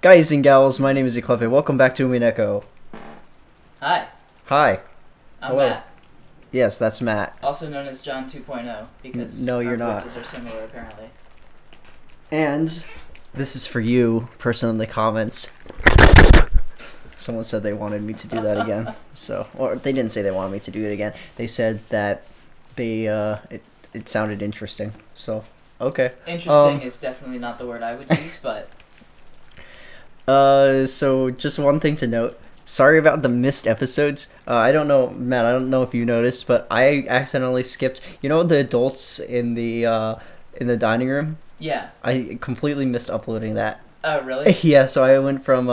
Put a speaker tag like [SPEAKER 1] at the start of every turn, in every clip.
[SPEAKER 1] Guys and gals, my name is Eclefe. Welcome back to Umineko.
[SPEAKER 2] Hi.
[SPEAKER 1] Hi.
[SPEAKER 2] I'm
[SPEAKER 1] Hello.
[SPEAKER 2] Matt.
[SPEAKER 1] Yes, that's Matt.
[SPEAKER 2] Also known as John 2.0, because
[SPEAKER 1] No, you're
[SPEAKER 2] our
[SPEAKER 1] not.
[SPEAKER 2] voices are similar, apparently.
[SPEAKER 1] And this is for you, person in the comments. Someone said they wanted me to do that again. Or they didn't say they wanted me to do it again. They said that it sounded interesting. So, okay.
[SPEAKER 2] Interesting is definitely not the word I would use, but...
[SPEAKER 1] So just one thing to note. Sorry about the missed episodes. I don't know, Matt, I don't know if you noticed, but I accidentally skipped, you know, the adults in the dining room?
[SPEAKER 2] Yeah.
[SPEAKER 1] I completely missed uploading that.
[SPEAKER 2] Oh, really?
[SPEAKER 1] Yeah, so I went from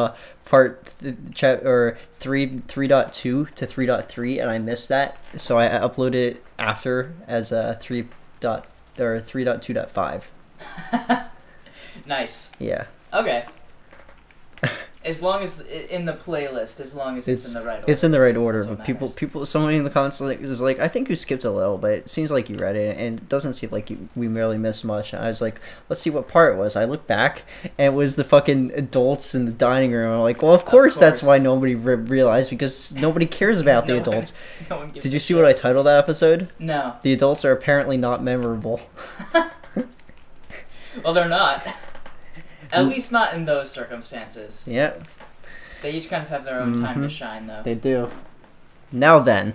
[SPEAKER 1] part 3.2 to 3.3, and I missed that. So I uploaded it after as 3.2.5.
[SPEAKER 2] Nice.
[SPEAKER 1] Yeah.
[SPEAKER 2] Okay. As long as in the playlist, as long as it's in the right order.
[SPEAKER 1] It's in the right order, but
[SPEAKER 2] matters.
[SPEAKER 1] somebody in the comments is like, I think you skipped a little, but it seems like you read it, and it doesn't seem like we merely missed much. And I was like, let's see what part it was. I looked back, and it was the fucking adults in the dining room. I'm like, well, of course. That's why nobody realized, because nobody cares about the adults.
[SPEAKER 2] No one gives
[SPEAKER 1] Did you
[SPEAKER 2] a
[SPEAKER 1] see
[SPEAKER 2] shit.
[SPEAKER 1] what I titled that episode?
[SPEAKER 2] No.
[SPEAKER 1] The adults are apparently not memorable.
[SPEAKER 2] Well, they're not. At least not in those circumstances.
[SPEAKER 1] Yeah.
[SPEAKER 2] They each kind of have their own time to shine, though.
[SPEAKER 1] They do. Now then.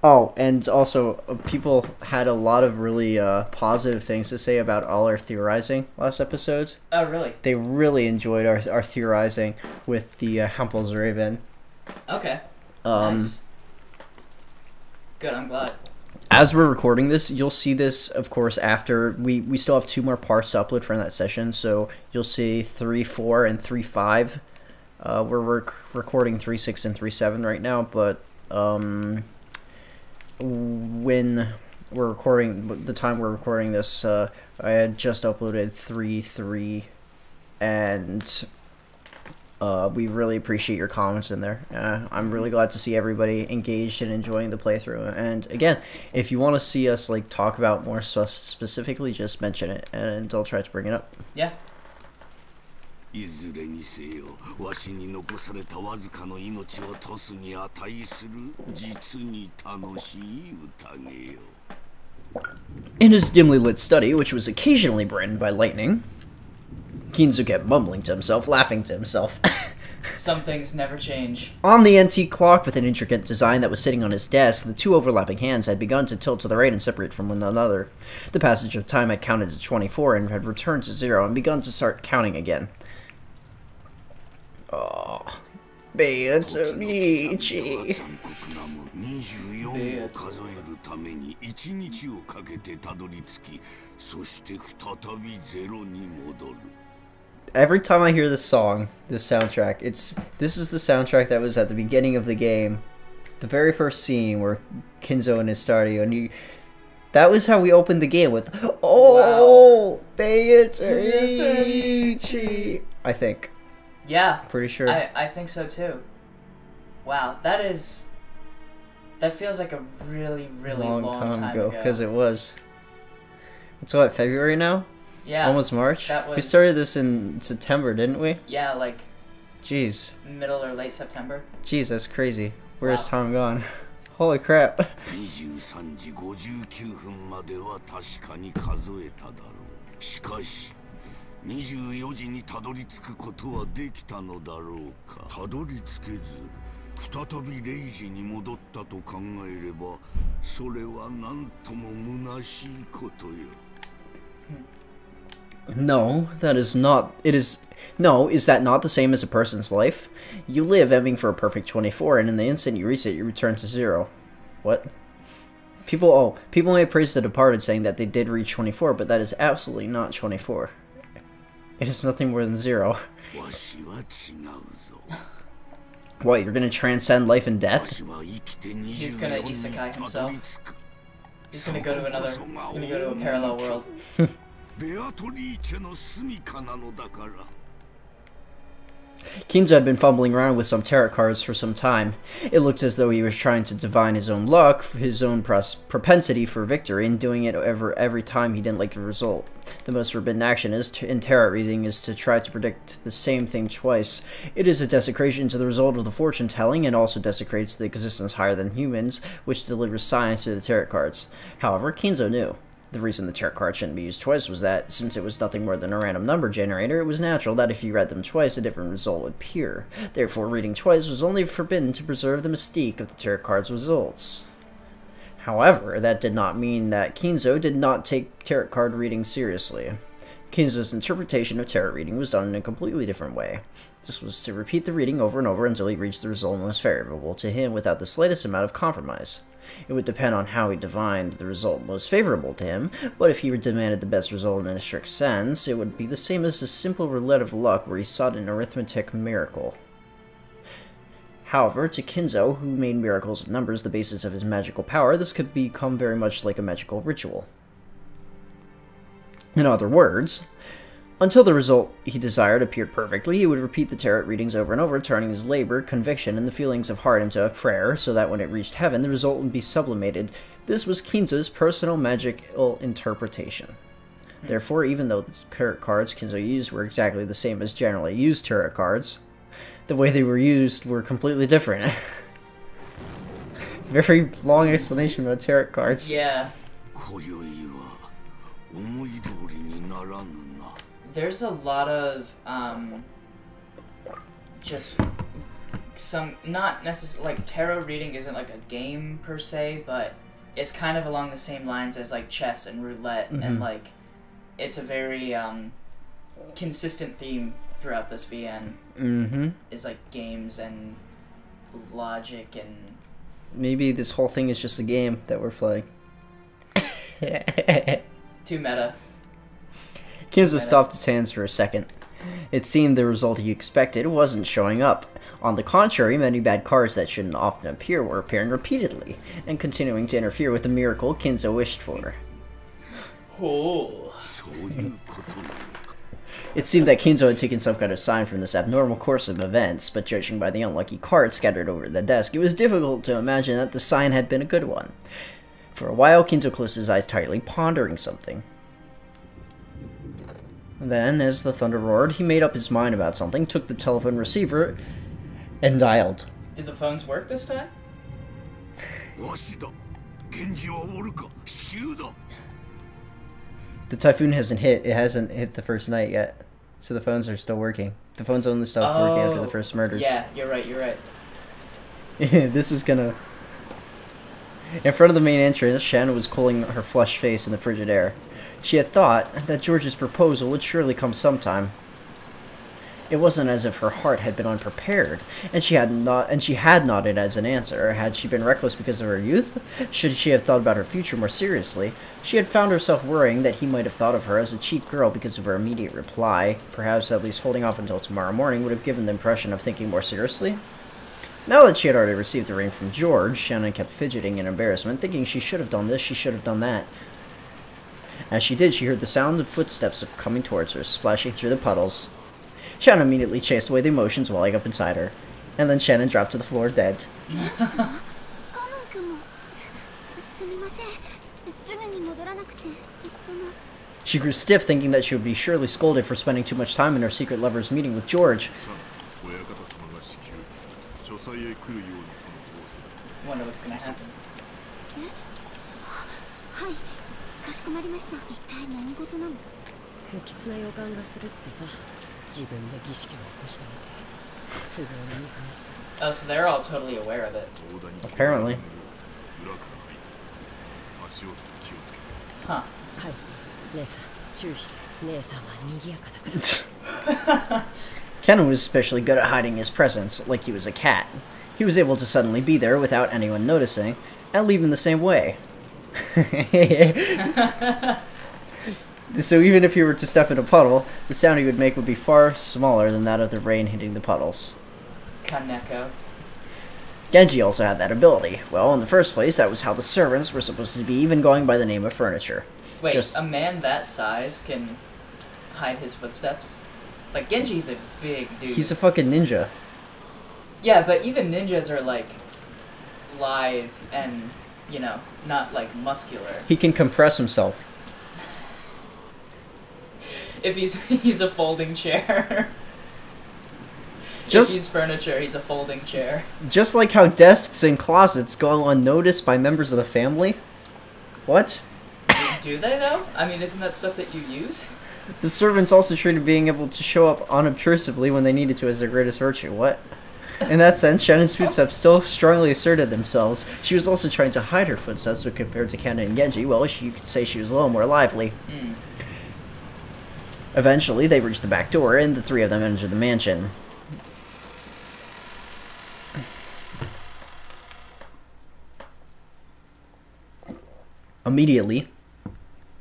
[SPEAKER 1] Oh, and also, people had a lot of really positive things to say about all our theorizing last episodes.
[SPEAKER 2] Oh, really?
[SPEAKER 1] They really enjoyed our theorizing with the Hampelsraven.
[SPEAKER 2] Okay. Nice. Good, I'm glad.
[SPEAKER 1] As we're recording this, you'll see this, of course, after we still have 2 more parts to upload from that session, so you'll see 3.4 and 3.5. We're recording 3.6 and 3.7 right now, but when we're recording, the time we're recording this, I had just uploaded 3.3, and we really appreciate your comments in there. I'm really glad to see everybody engaged and enjoying the playthrough. And again, if you want to see us like talk about more stuff specifically, just mention it, and I'll try to bring it up.
[SPEAKER 2] Yeah.
[SPEAKER 1] In his dimly lit study, which was occasionally brightened by lightning, Kinzo kept mumbling to himself, laughing to himself.
[SPEAKER 2] Some things never change.
[SPEAKER 1] On the antique clock with an intricate design that was sitting on his desk, the 2 overlapping hands had begun to tilt to the right and separate from one another. The passage of time had counted to 24 and had returned to 0 and begun to start counting again. Oh, Beatrice. Every time I hear this song, this soundtrack, this is the soundtrack that was at the beginning of the game, the very first scene where Kinzo and his Stardio, and that was how we opened the game with, oh, wow. Beatrice, I think.
[SPEAKER 2] Yeah.
[SPEAKER 1] Pretty sure.
[SPEAKER 2] I think so too. Wow, that feels like a really, really long time ago.
[SPEAKER 1] Because it was. It's what, February now?
[SPEAKER 2] Yeah.
[SPEAKER 1] Almost March?
[SPEAKER 2] That was...
[SPEAKER 1] We started this in September, didn't we?
[SPEAKER 2] Yeah, like...
[SPEAKER 1] Jeez.
[SPEAKER 2] Middle or late September.
[SPEAKER 1] Jeez, that's crazy. Where's time gone? Holy crap. No, that is not. It is. No, is that not the same as a person's life? You live aiming for a perfect 24, and in the instant you reach it, you return to 0. What? People may praise the departed, saying that they did reach 24, but that is absolutely not 24. It is nothing more than 0. What, you're gonna transcend life and death?
[SPEAKER 2] He's gonna isekai himself. He's gonna go to another... He's gonna go to a parallel world.
[SPEAKER 1] Kinzo had been fumbling around with some tarot cards for some time. It looked as though he was trying to divine his own luck, his own propensity for victory, and doing it every time he didn't like the result. The most forbidden action in tarot reading is to try to predict the same thing twice. It is a desecration to the result of the fortune telling, and also desecrates the existence higher than humans, which delivers signs to the tarot cards. However, Kinzo knew. The reason the tarot card shouldn't be used twice was that, since it was nothing more than a random number generator, it was natural that if you read them twice, a different result would appear. Therefore, reading twice was only forbidden to preserve the mystique of the tarot card's results. However, that did not mean that Kinzo did not take tarot card reading seriously. Kinzo's interpretation of tarot reading was done in a completely different way. This was to repeat the reading over and over until he reached the result most favorable to him without the slightest amount of compromise. It would depend on how he divined the result most favorable to him, but if he demanded the best result in a strict sense, it would be the same as a simple roulette of luck where he sought an arithmetic miracle. However, to Kinzo, who made miracles of numbers the basis of his magical power, this could become very much like a magical ritual. In other words, until the result he desired appeared perfectly, he would repeat the tarot readings over and over, turning his labor, conviction, and the feelings of heart into a prayer, so that when it reached heaven, the result would be sublimated. This was Kinzo's personal magical interpretation. Therefore, even though the tarot cards Kinzo used were exactly the same as generally used tarot cards, the way they were used were completely different. Very long explanation about tarot cards.
[SPEAKER 2] Yeah. There's a lot of, just some, not necessarily, like, tarot reading isn't like a game per se, but it's kind of along the same lines as, like, chess and roulette, and, like, it's a very, consistent theme throughout this VN, is, like, games and logic and...
[SPEAKER 1] Maybe this whole thing is just a game that we're playing.
[SPEAKER 2] Too meta.
[SPEAKER 1] Kinzo stopped his hands for a second. It seemed the result he expected wasn't showing up. On the contrary, many bad cards that shouldn't often appear were appearing repeatedly, and continuing to interfere with the miracle Kinzo wished for.
[SPEAKER 2] Oh.
[SPEAKER 1] It seemed that Kinzo had taken some kind of sign from this abnormal course of events, but judging by the unlucky cards scattered over the desk, it was difficult to imagine that the sign had been a good one. For a while, Kinzo closed his eyes tightly, pondering something. Then, as the thunder roared, he made up his mind about something, took the telephone receiver, and dialed.
[SPEAKER 2] Did the phones work this time?
[SPEAKER 1] The typhoon hasn't hit. It hasn't hit the first night yet, so the phones are still working. The phones only stopped working after the first murders.
[SPEAKER 2] Yeah, you're right.
[SPEAKER 1] This is gonna... In front of the main entrance, Shannon was cooling her flushed face in the frigid air. She had thought that George's proposal would surely come sometime. It wasn't as if her heart had been unprepared, and she had nodded as an answer. Had she been reckless because of her youth? Should she have thought about her future more seriously? She had found herself worrying that he might have thought of her as a cheap girl because of her immediate reply. Perhaps at least holding off until tomorrow morning would have given the impression of thinking more seriously. Now that she had already received the ring from George, Shannon kept fidgeting in embarrassment, thinking she should have done this, she should have done that. As she did, she heard the sound of footsteps coming towards her, splashing through the puddles. Shannon immediately chased away the emotions welling up inside her, and then Shannon dropped to the floor dead. She grew stiff, thinking that she would be surely scolded for spending too much time in her secret lover's meeting with George.
[SPEAKER 2] Wonder what's gonna happen. Oh, so they're all totally aware of it.
[SPEAKER 1] Apparently.
[SPEAKER 2] Huh.
[SPEAKER 1] Kanon was especially good at hiding his presence, like he was a cat. He was able to suddenly be there without anyone noticing, and leave in the same way. So even if he were to step in a puddle, the sound he would make would be far smaller than that of the rain hitting the puddles.
[SPEAKER 2] Kaneko.
[SPEAKER 1] Genji also had that ability. Well, in the first place, that was how the servants were supposed to be, even going by the name of furniture.
[SPEAKER 2] Wait, a man that size can hide his footsteps? Like, Genji's a big dude.
[SPEAKER 1] He's a fucking ninja.
[SPEAKER 2] Yeah, but even ninjas are, like, lithe and, you know, not, like, muscular.
[SPEAKER 1] He can compress himself.
[SPEAKER 2] If he's a folding chair.
[SPEAKER 1] Just,
[SPEAKER 2] if he's furniture, he's a folding chair.
[SPEAKER 1] Just like how desks and closets go unnoticed by members of the family. What?
[SPEAKER 2] Do they, though? I mean, isn't that stuff that you use?
[SPEAKER 1] The servants also treated being able to show up unobtrusively when they needed to as their greatest virtue. What? In that sense, Shannon's footsteps still strongly asserted themselves. She was also trying to hide her footsteps, but compared to Kanon and Genji, well, you could say she was a little more lively.
[SPEAKER 2] Mm.
[SPEAKER 1] Eventually, they reached the back door, and the three of them entered the mansion. Immediately,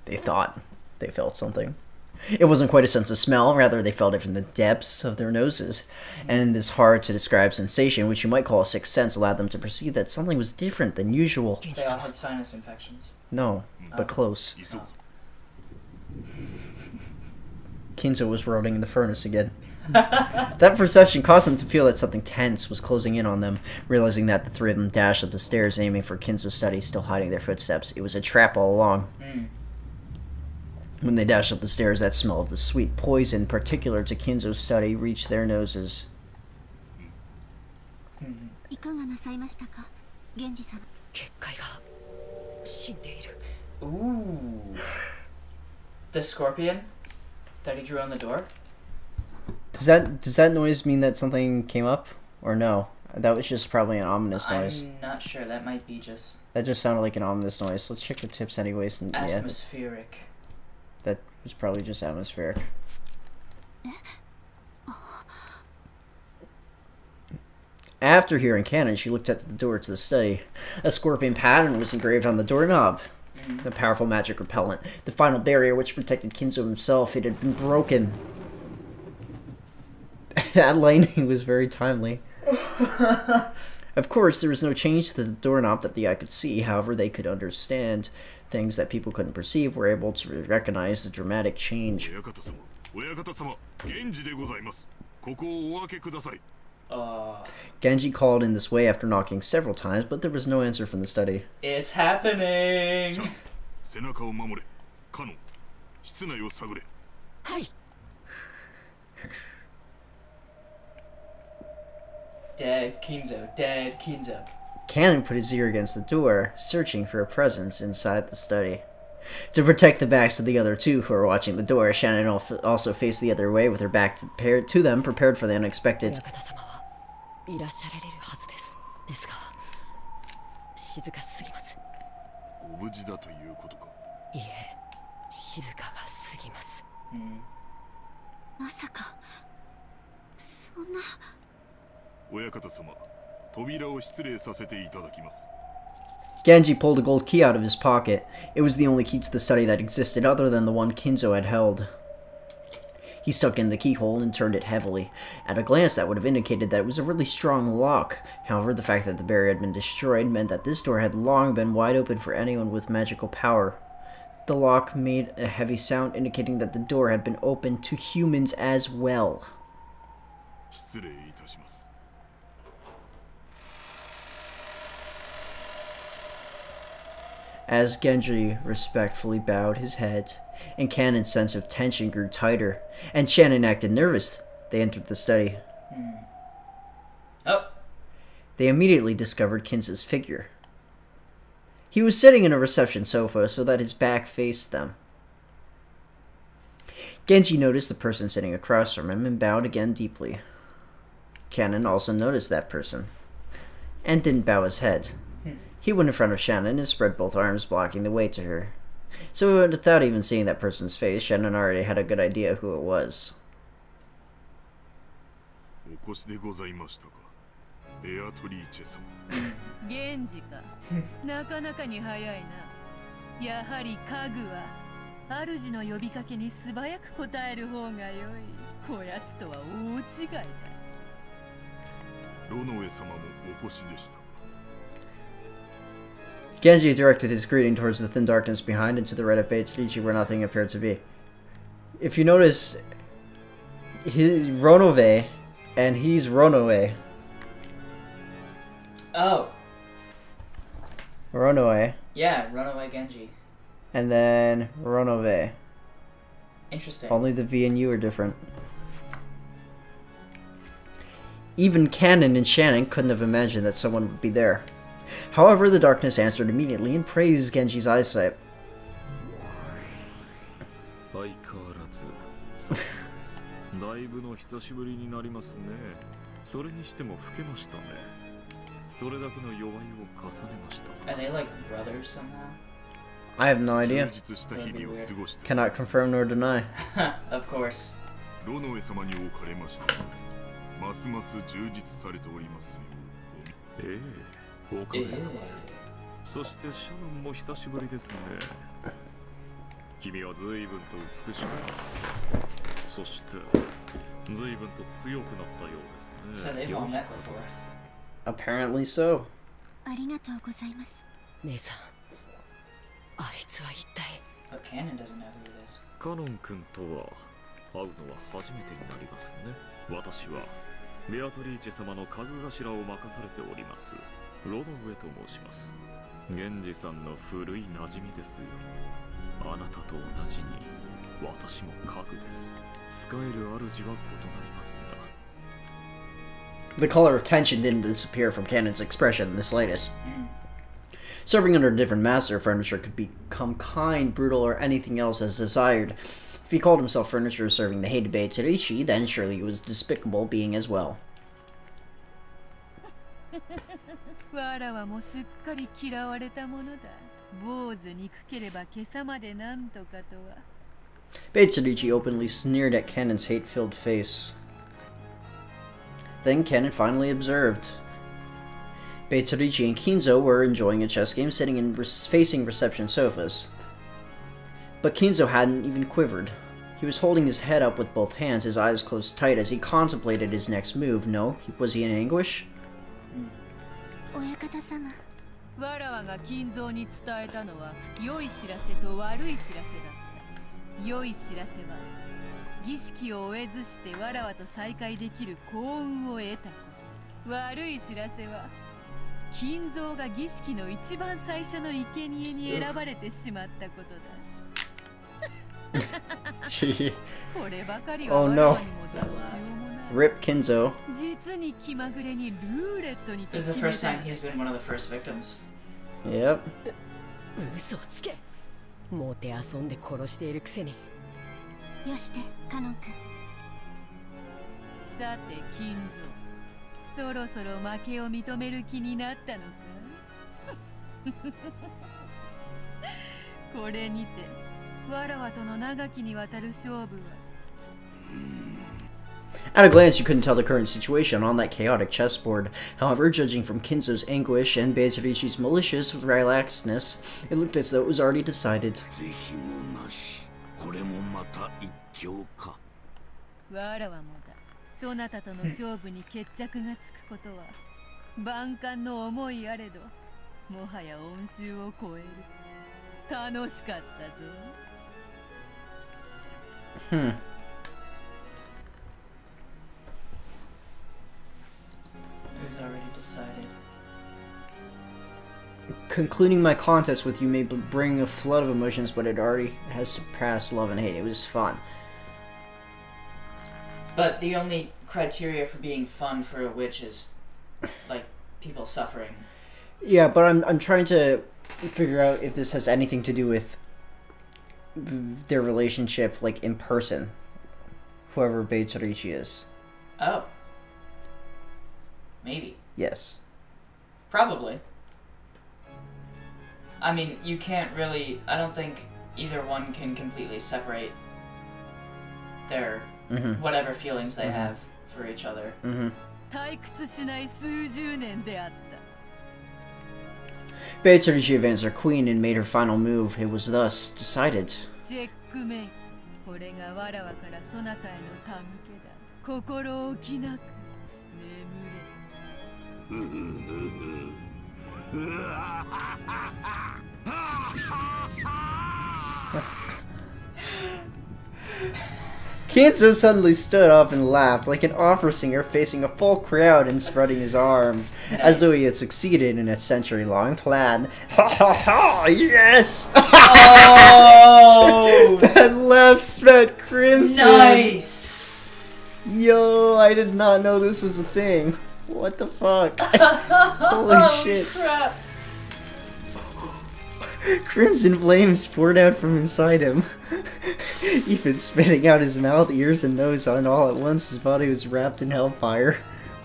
[SPEAKER 1] they thought they felt something. It wasn't quite a sense of smell, rather they felt it from the depths of their noses. And this hard-to-describe sensation, which you might call a sixth sense, allowed them to perceive that something was different than usual.
[SPEAKER 2] They all had sinus infections.
[SPEAKER 1] No, but close.
[SPEAKER 2] Oh.
[SPEAKER 1] Kinzo was rotting in the furnace again. That perception caused them to feel that something tense was closing in on them. Realizing that the three of them dashed up the stairs, aiming for Kinzo's study, still hiding their footsteps. It was a trap all along.
[SPEAKER 2] Mm.
[SPEAKER 1] When they dashed up the stairs, that smell of the sweet poison, particular to Kinzo's study, reached their noses.
[SPEAKER 2] Ooh. The scorpion that he drew on the door?
[SPEAKER 1] Does that noise mean that something came up? Or no? That was just probably an ominous noise.
[SPEAKER 2] I'm not sure. That might be just...
[SPEAKER 1] That just sounded like an ominous noise. Let's check the tips anyways. And,
[SPEAKER 2] atmospheric.
[SPEAKER 1] Yeah, that was probably just atmospheric. After hearing Kanon, she looked at the door to the study. A scorpion pattern was engraved on the doorknob. The powerful magic repellent. The final barrier which protected Kinzo himself. It had been broken. That lightning was very timely. Of course, there was no change to the doorknob that the eye could see. However, they could understand things that people couldn't perceive, were able to recognize the dramatic change. Genji called in this way after knocking several times, but there was no answer from the study.
[SPEAKER 2] It's happening! Dead Kinzo, dead Kinzo.
[SPEAKER 1] Kanon put his ear against the door, searching for a presence inside the study. To protect the backs of the other two who were watching the door, Shannon also faced the other way with her back to them, prepared for the unexpected. Genji pulled a gold key out of his pocket. It was the only key to the study that existed other than the one Kinzo had held. He stuck in the keyhole and turned it heavily. At a glance, that would have indicated that it was a really strong lock. However, the fact that the barrier had been destroyed meant that this door had long been wide open for anyone with magical power. The lock made a heavy sound, indicating that the door had been opened to humans as well. As Genji respectfully bowed his head, and Kanon's sense of tension grew tighter, and Shannon acted nervous, they entered the study.
[SPEAKER 2] Oh!
[SPEAKER 1] They immediately discovered Kinzo's figure. He was sitting in a reception sofa so that his back faced them. Genji noticed the person sitting across from him and bowed again deeply. Kanon also noticed that person, and didn't bow his head. He went in front of Shannon and spread both arms, blocking the way to her. So without even seeing that person's face, Shannon already had a good idea who it was. Genji directed his greeting towards the thin darkness behind and to the right of Beatrice where nothing appeared to be. If you notice, He's Ronove, and he's Ronoe.
[SPEAKER 2] Oh.
[SPEAKER 1] Ronoe.
[SPEAKER 2] Yeah, Runaway Genji.
[SPEAKER 1] And then Ronove.
[SPEAKER 2] Interesting.
[SPEAKER 1] Only the V and U are different. Even Kanon and Shannon couldn't have imagined that someone would be there. However, the darkness answered immediately and praised Genji's eyesight.
[SPEAKER 2] Are they like brothers somehow?
[SPEAKER 1] I have no idea. Cannot confirm nor deny.
[SPEAKER 2] Of course.
[SPEAKER 1] Ew.
[SPEAKER 2] So they've all met before.
[SPEAKER 1] Apparently so.
[SPEAKER 2] But Kanon doesn't know who it is.
[SPEAKER 3] Kanon 君とは会うのは初めてになりますね。私はベアトリーチェ様の家具頭を任されておりますロノウェと申します。源氏さんの古い馴染みですよ。あなたと同じに私も家具です。使える主は異なりますが。
[SPEAKER 1] The color of tension didn't disappear from Kanon's expression in the slightest. Serving under a different master, furniture could become kind, brutal, or anything else as desired. If he called himself furniture serving the hated Beatrice, then surely he was a despicable being as well. Beatrice openly sneered at Kanon's hate-filled face. Then Kanon finally observed. Beatrice and Kinzo were enjoying a chess game sitting in facing reception sofas. But Kinzo hadn't even quivered. He was holding his head up with both hands, his eyes closed tight as he contemplated his next move. No, was he in anguish? Oh no. Rip Kinzo.
[SPEAKER 2] This is the first time he's been one of the first victims.
[SPEAKER 1] Yep.
[SPEAKER 4] 嘘つけ。もてあそんで殺しているくせに。よしてカノン君。さてキンゾ、そろそろ負けを認める気になったのか。これにて、わらわとの長きにわたる勝負は。
[SPEAKER 1] At a glance, you couldn't tell the current situation on that chaotic chessboard. However, judging from Kinzo's anguish and Beatrice's malicious relaxedness, it looked as though it was already decided.
[SPEAKER 4] わらわもだ。そなたとの勝負に決着がつくことは万感の思いあれど、もはや恩衆を超える。楽しかったぞ。
[SPEAKER 2] It was already decided.
[SPEAKER 1] Concluding my contest with you may bring a flood of emotions, but it already has surpassed love and hate. It was fun.
[SPEAKER 2] But the only criteria for being fun for a witch is, like, people suffering.
[SPEAKER 1] Yeah, but I'm trying to figure out if this has anything to do with their relationship, like, in person. Whoever Beatrice is.
[SPEAKER 2] Oh. Maybe.
[SPEAKER 1] Yes.
[SPEAKER 2] Probably. I mean, you can't really... I don't think either one can completely separate their... whatever feelings they have for each other.
[SPEAKER 1] Beatrice advanced her queen and made her final move. It was thus decided. Kinzo suddenly stood up and laughed like an opera singer facing a full crowd and spreading his arms, as though he had succeeded in a century-long plan. Ha ha ha! Yes!
[SPEAKER 2] Oh!
[SPEAKER 1] That laugh spread crimson!
[SPEAKER 2] Nice!
[SPEAKER 1] Yo, I did not know this was a thing. What the fuck? Holy shit.
[SPEAKER 2] Crap.
[SPEAKER 1] Crimson flames poured out from inside him. Even spitting out his mouth, ears, and nose, and all at once his body was wrapped in hellfire.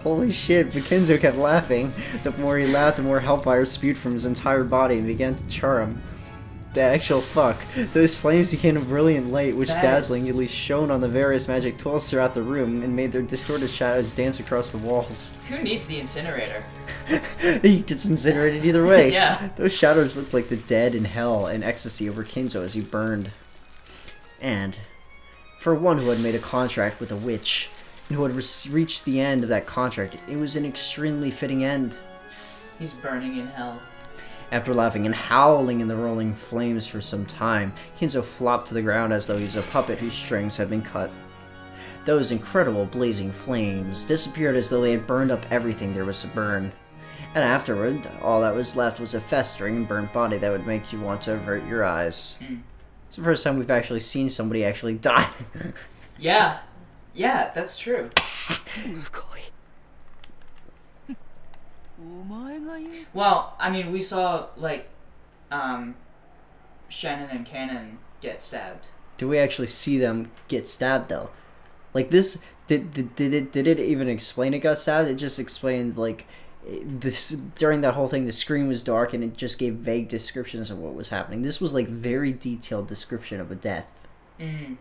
[SPEAKER 1] Holy shit, but Kinzo kept laughing. The more he laughed, the more hellfire spewed from his entire body and began to char him. The actual fuck. Those flames became a brilliant light which dazzlingly shone on the various magic tools throughout the room and made their distorted shadows dance across the walls.
[SPEAKER 2] Who needs the incinerator?
[SPEAKER 1] He gets incinerated either way.
[SPEAKER 2] Yeah.
[SPEAKER 1] Those shadows looked like the dead in hell and ecstasy over Kinzo as he burned. And, for one who had made a contract with a witch, and who had reached the end of that contract, it was an extremely fitting end.
[SPEAKER 2] He's burning in hell.
[SPEAKER 1] After laughing and howling in the rolling flames for some time, Kinzo flopped to the ground as though he was a puppet whose strings had been cut. Those incredible blazing flames disappeared as though they had burned up everything there was to burn. And afterward, all that was left was a festering, burnt body that would make you want to avert your eyes. It's the first time we've actually seen somebody actually die.
[SPEAKER 2] Yeah. Yeah, that's true. Well, I mean, we saw, like, Shannon and Kanon get stabbed.
[SPEAKER 1] Do we actually see them get stabbed, though? Like, this, did it even explain it got stabbed? It just explained, like, this during that whole thing, the screen was dark and it just gave vague descriptions of what was happening. This was, like, very detailed description of a death.
[SPEAKER 2] Mm.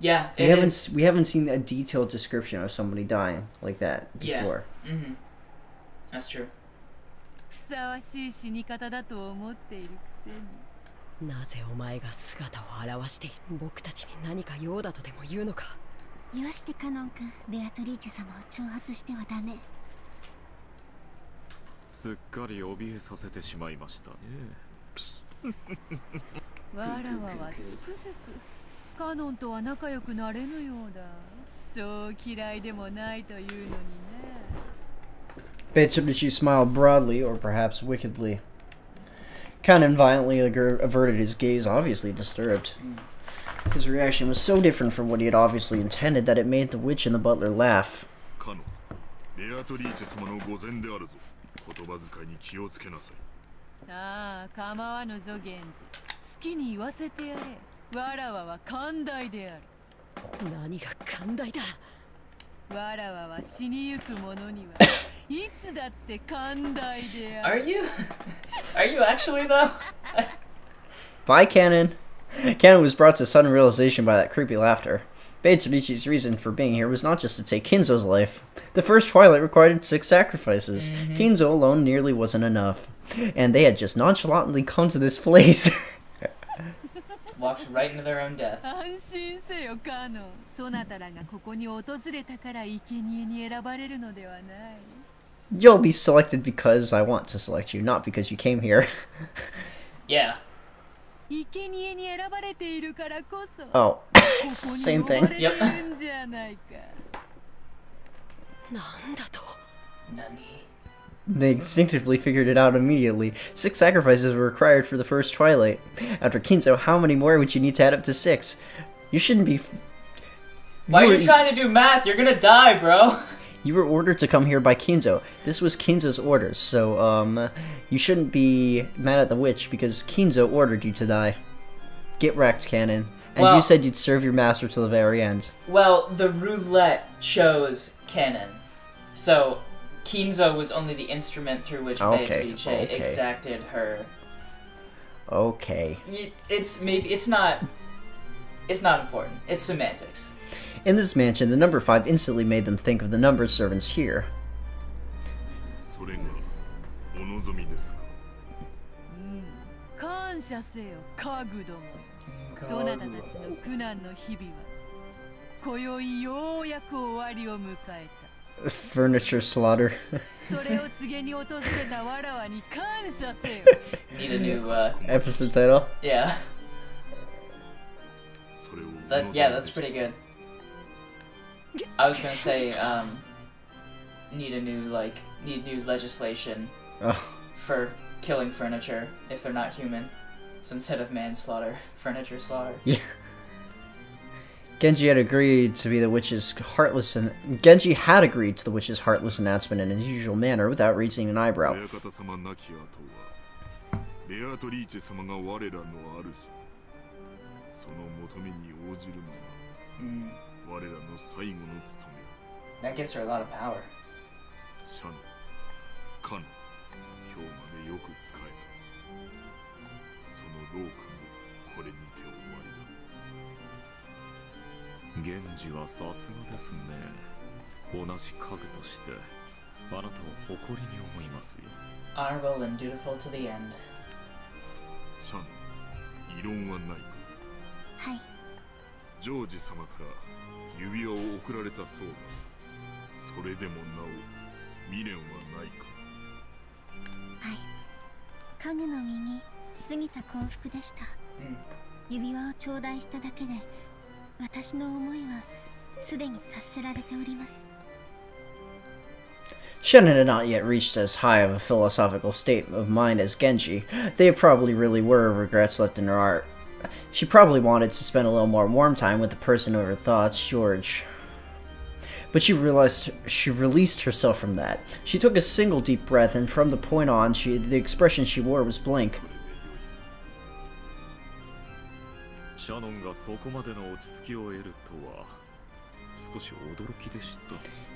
[SPEAKER 2] Yeah,
[SPEAKER 1] we haven't seen a detailed description of somebody dying like that before.
[SPEAKER 2] Yeah. Mm-hmm. That's true.
[SPEAKER 4] ふさわしい死に方だと思っているくせに。
[SPEAKER 5] なぜお前が姿を現している？僕たちに何か用だとでも言うのか？
[SPEAKER 6] よしてカノン君、ベアトリーチェ様を挑発してはダメ。
[SPEAKER 3] すっかり怯えさせてしまいましたね。
[SPEAKER 4] わらわはつくづくカノンとは仲良くなれぬようだ。そう嫌いでもないというのにね。
[SPEAKER 1] Beatrice smiled broadly, or perhaps wickedly. Kanon violently averted his gaze, obviously disturbed. His reaction was so different from what he had obviously intended that it made the witch and the butler laugh.
[SPEAKER 3] Kanon, Beatrice様の御前であるぞ。言葉遣いに気をつけなさい。
[SPEAKER 4] ああ、構わぬぞ源氏。好きに言わせてやれ。わらわは寛大である。
[SPEAKER 5] 何が寛大だ。
[SPEAKER 4] わらわは死にゆく者にはいつだって寛大である。
[SPEAKER 2] Are you actually though?
[SPEAKER 1] Bye, Kanon. Kanon was brought to sudden realization by that creepy laughter. Beatrice's reason for being here was not just to take Kinzo's life. The first Twilight required 6 sacrifices. Kinzo alone nearly wasn't enough. And they had just nonchalantly come to this place.
[SPEAKER 2] Walked right into their own death.
[SPEAKER 4] 安心せよカノン。そなたらがここに訪れたから生贄に選ばれるのではない。
[SPEAKER 1] You'll be selected because I want to select you, not because you came here.
[SPEAKER 2] Yeah.
[SPEAKER 4] 生贄に選ばれているからこそ。
[SPEAKER 1] Oh, same thing.
[SPEAKER 4] ここに呼ばれているんじゃないか。
[SPEAKER 5] なんだと。
[SPEAKER 2] 何?
[SPEAKER 1] They instinctively figured it out immediately. 6 sacrifices were required for the first Twilight. After Kinzo, how many more would you need to add up to 6? You shouldn't be...
[SPEAKER 2] Why are you trying to do math? You're gonna die, bro!
[SPEAKER 1] You were ordered to come here by Kinzo. This was Kinzo's orders, so, you shouldn't be mad at the witch because Kinzo ordered you to die. Get wrecked, Kanon. And you said you'd serve your master till the very end.
[SPEAKER 2] Well, the roulette chose Kanon. So, Kinzo was only the instrument through which Beatrice exacted her.
[SPEAKER 1] Okay.
[SPEAKER 2] It's not important. It's semantics.
[SPEAKER 1] In this mansion, the number 5 instantly made them think of the numbered servants here. Furniture slaughter.
[SPEAKER 2] Need a new,
[SPEAKER 1] episode title?
[SPEAKER 2] Yeah. Yeah, that's pretty good. I was gonna say, need new legislation for killing furniture if they're not human. So instead of manslaughter, furniture slaughter.
[SPEAKER 1] Yeah. Genji had agreed to the witch's heartless announcement in his usual manner without raising an eyebrow.
[SPEAKER 2] That gives her a lot of power.
[SPEAKER 3] Shannon, Kanon, 今日までよく使えた。その労苦もこれにて終わりだ。源氏はさすがですね。同じ家具としてあなたを誇りに思いますよ。
[SPEAKER 2] Honorable and dutiful to the end.
[SPEAKER 3] シャン、異論はないか。
[SPEAKER 6] はい。
[SPEAKER 3] ジョージ様から指輪を贈られたそうだ。それでもなお未練はないか。
[SPEAKER 6] はい。家具の身に過ぎた幸福でした。指輪を頂戴しただけで私の思いはすでに達せられております。
[SPEAKER 1] Shannon had not yet reached as high of a philosophical state of mind as Genji. They probably really were regrets left in her heart. She probably wanted to spend a little more warm time with the person of her thoughts, George. But she realized she released herself from that. She took a single deep breath, and from the point on, the expression she wore was blank.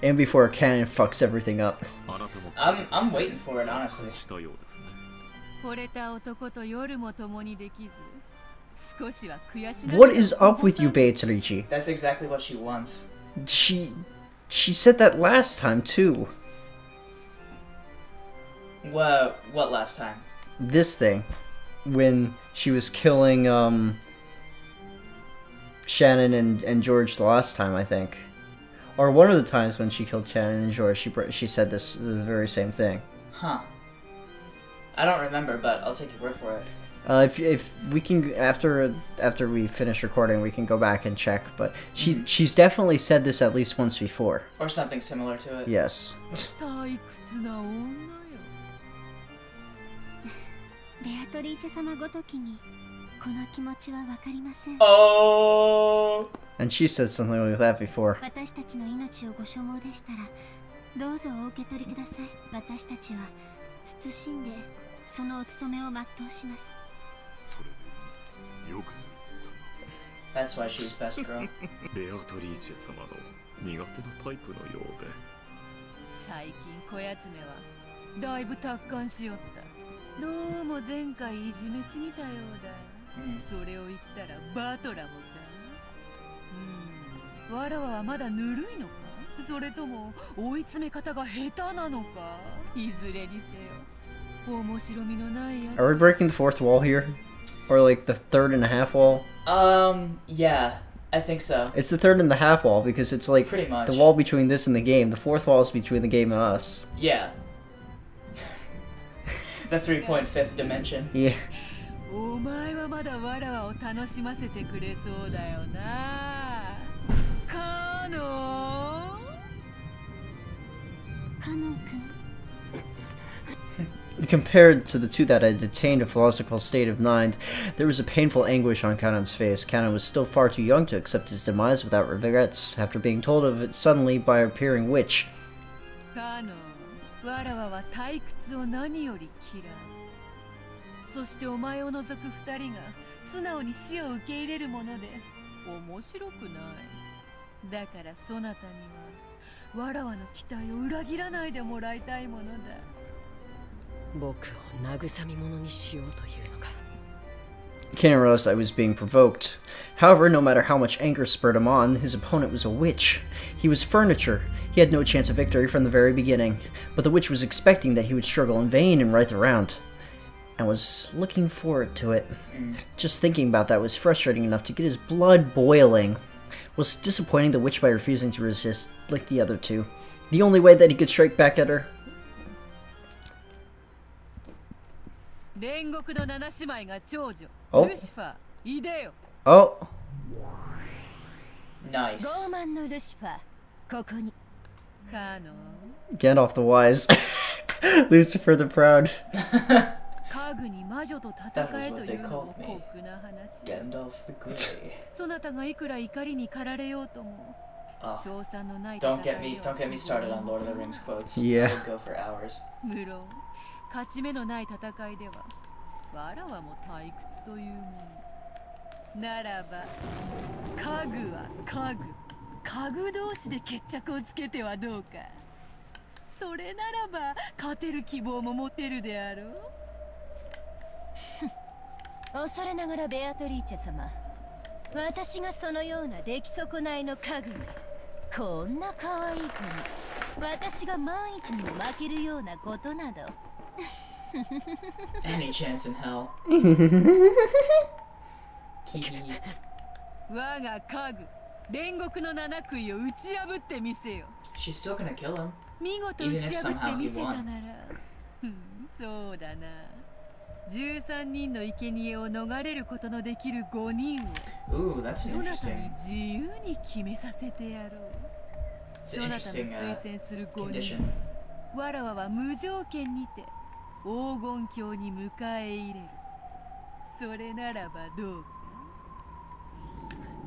[SPEAKER 1] And before Kanon fucks everything up.
[SPEAKER 2] I'm waiting for it, honestly.
[SPEAKER 1] What is up with you, Beatrice?
[SPEAKER 2] That's exactly what she wants.
[SPEAKER 1] She said that last time too.
[SPEAKER 2] What last time?
[SPEAKER 1] This thing. When she was killing Shannon and George the last time, I think. Or one of the times when she killed Shannon and George, she said the very same thing.
[SPEAKER 2] Huh. I don't remember, but I'll take your word for it.
[SPEAKER 1] If we can, after we finish recording, we can go back and check. But she's definitely said this at least once before.
[SPEAKER 2] Or something similar to it.
[SPEAKER 1] Yes.
[SPEAKER 2] Oh.
[SPEAKER 1] And she said something like that before.
[SPEAKER 2] That's why she's best girl.
[SPEAKER 3] Beatrice 様の苦手なタイプのようで。
[SPEAKER 4] 最近こやつめはだいぶ達観しよった。どうも前回いじめすぎたようだ。それを言ったらバトラもか。わらわはまだぬるいのか。それとも追い詰め方が下手なのか。いずれにせよ。面白みのないやつ。
[SPEAKER 1] Are we breaking the fourth wall here? Or like the third and a half wall?
[SPEAKER 2] Yeah, I think so.
[SPEAKER 1] It's the third and the half wall because it's like
[SPEAKER 2] pretty much
[SPEAKER 1] the wall between this and the game. The fourth wall is between the game and us.
[SPEAKER 2] Yeah. The 3.5th dimension.
[SPEAKER 1] Yeah.
[SPEAKER 4] お前はまだわらわを楽しませてくれそうだよな。カノン？
[SPEAKER 6] カノン君。
[SPEAKER 1] Compared to the two that had attained a philosophical state of mind, there was a painful anguish on Kanon's face. Kanon was still far too young to accept his demise without regrets, after being told of it suddenly by a appearing witch.
[SPEAKER 4] Kanon, わらわは退屈を何より嫌う。そしてお前を除く二人が素直に死を受け入れるもので面白くない。だからそなたにはわらわの期待を裏切らないでもらいたいものだ。
[SPEAKER 5] 僕を慰み者にしようというのか。
[SPEAKER 1] Kanon realized that he was being provoked. However, no matter how much anger spurred him on, his opponent was a witch. He was furniture. He had no chance of victory from the very beginning. But the witch was expecting that he would struggle in vain and writhe around, and was looking forward to it. Just thinking about that was frustrating enough to get his blood boiling. It was disappointing the witch by refusing to resist like the other two. The only way that he could strike back at her.
[SPEAKER 4] 煉獄の七姉妹が長女、
[SPEAKER 1] お
[SPEAKER 4] ルシファー、いでよ。
[SPEAKER 1] Oh.
[SPEAKER 2] Nice.
[SPEAKER 1] Gandalf the Wise. Lucifer the Proud.
[SPEAKER 2] That was what they called me. Gandalf the Grey. Don't get me started on Lord of the Rings quotes.
[SPEAKER 1] Yeah.
[SPEAKER 2] I'll go for hours.
[SPEAKER 4] 勝ち目のない戦いではわらわも退屈というものならば家具は家具同士で決着をつけてはどうかそれならば勝てる希望も持てるであろう
[SPEAKER 6] 恐れながらベアトリーチェ様私がそのような出来損ないの家具にこんな可愛い子に私が万一にも負けるようなことなど
[SPEAKER 2] Any chance in hell.
[SPEAKER 4] 我が家具煉獄の七杭を打ち破ってみせよ
[SPEAKER 2] She's still gonna kill him.
[SPEAKER 4] 見事打ち破ってみせたならそうだな13人の生贄を逃れることのできる5人を
[SPEAKER 2] Ooh, that's
[SPEAKER 4] そ
[SPEAKER 2] an
[SPEAKER 4] なた
[SPEAKER 2] interesting
[SPEAKER 4] に自由に決めさせてやろう
[SPEAKER 2] it's
[SPEAKER 4] そ
[SPEAKER 2] an
[SPEAKER 4] なたの
[SPEAKER 2] interesting
[SPEAKER 4] 推薦する5
[SPEAKER 2] condition.
[SPEAKER 4] 人わらわは無条件にて黄金鏡に迎え入れるそれならばどうか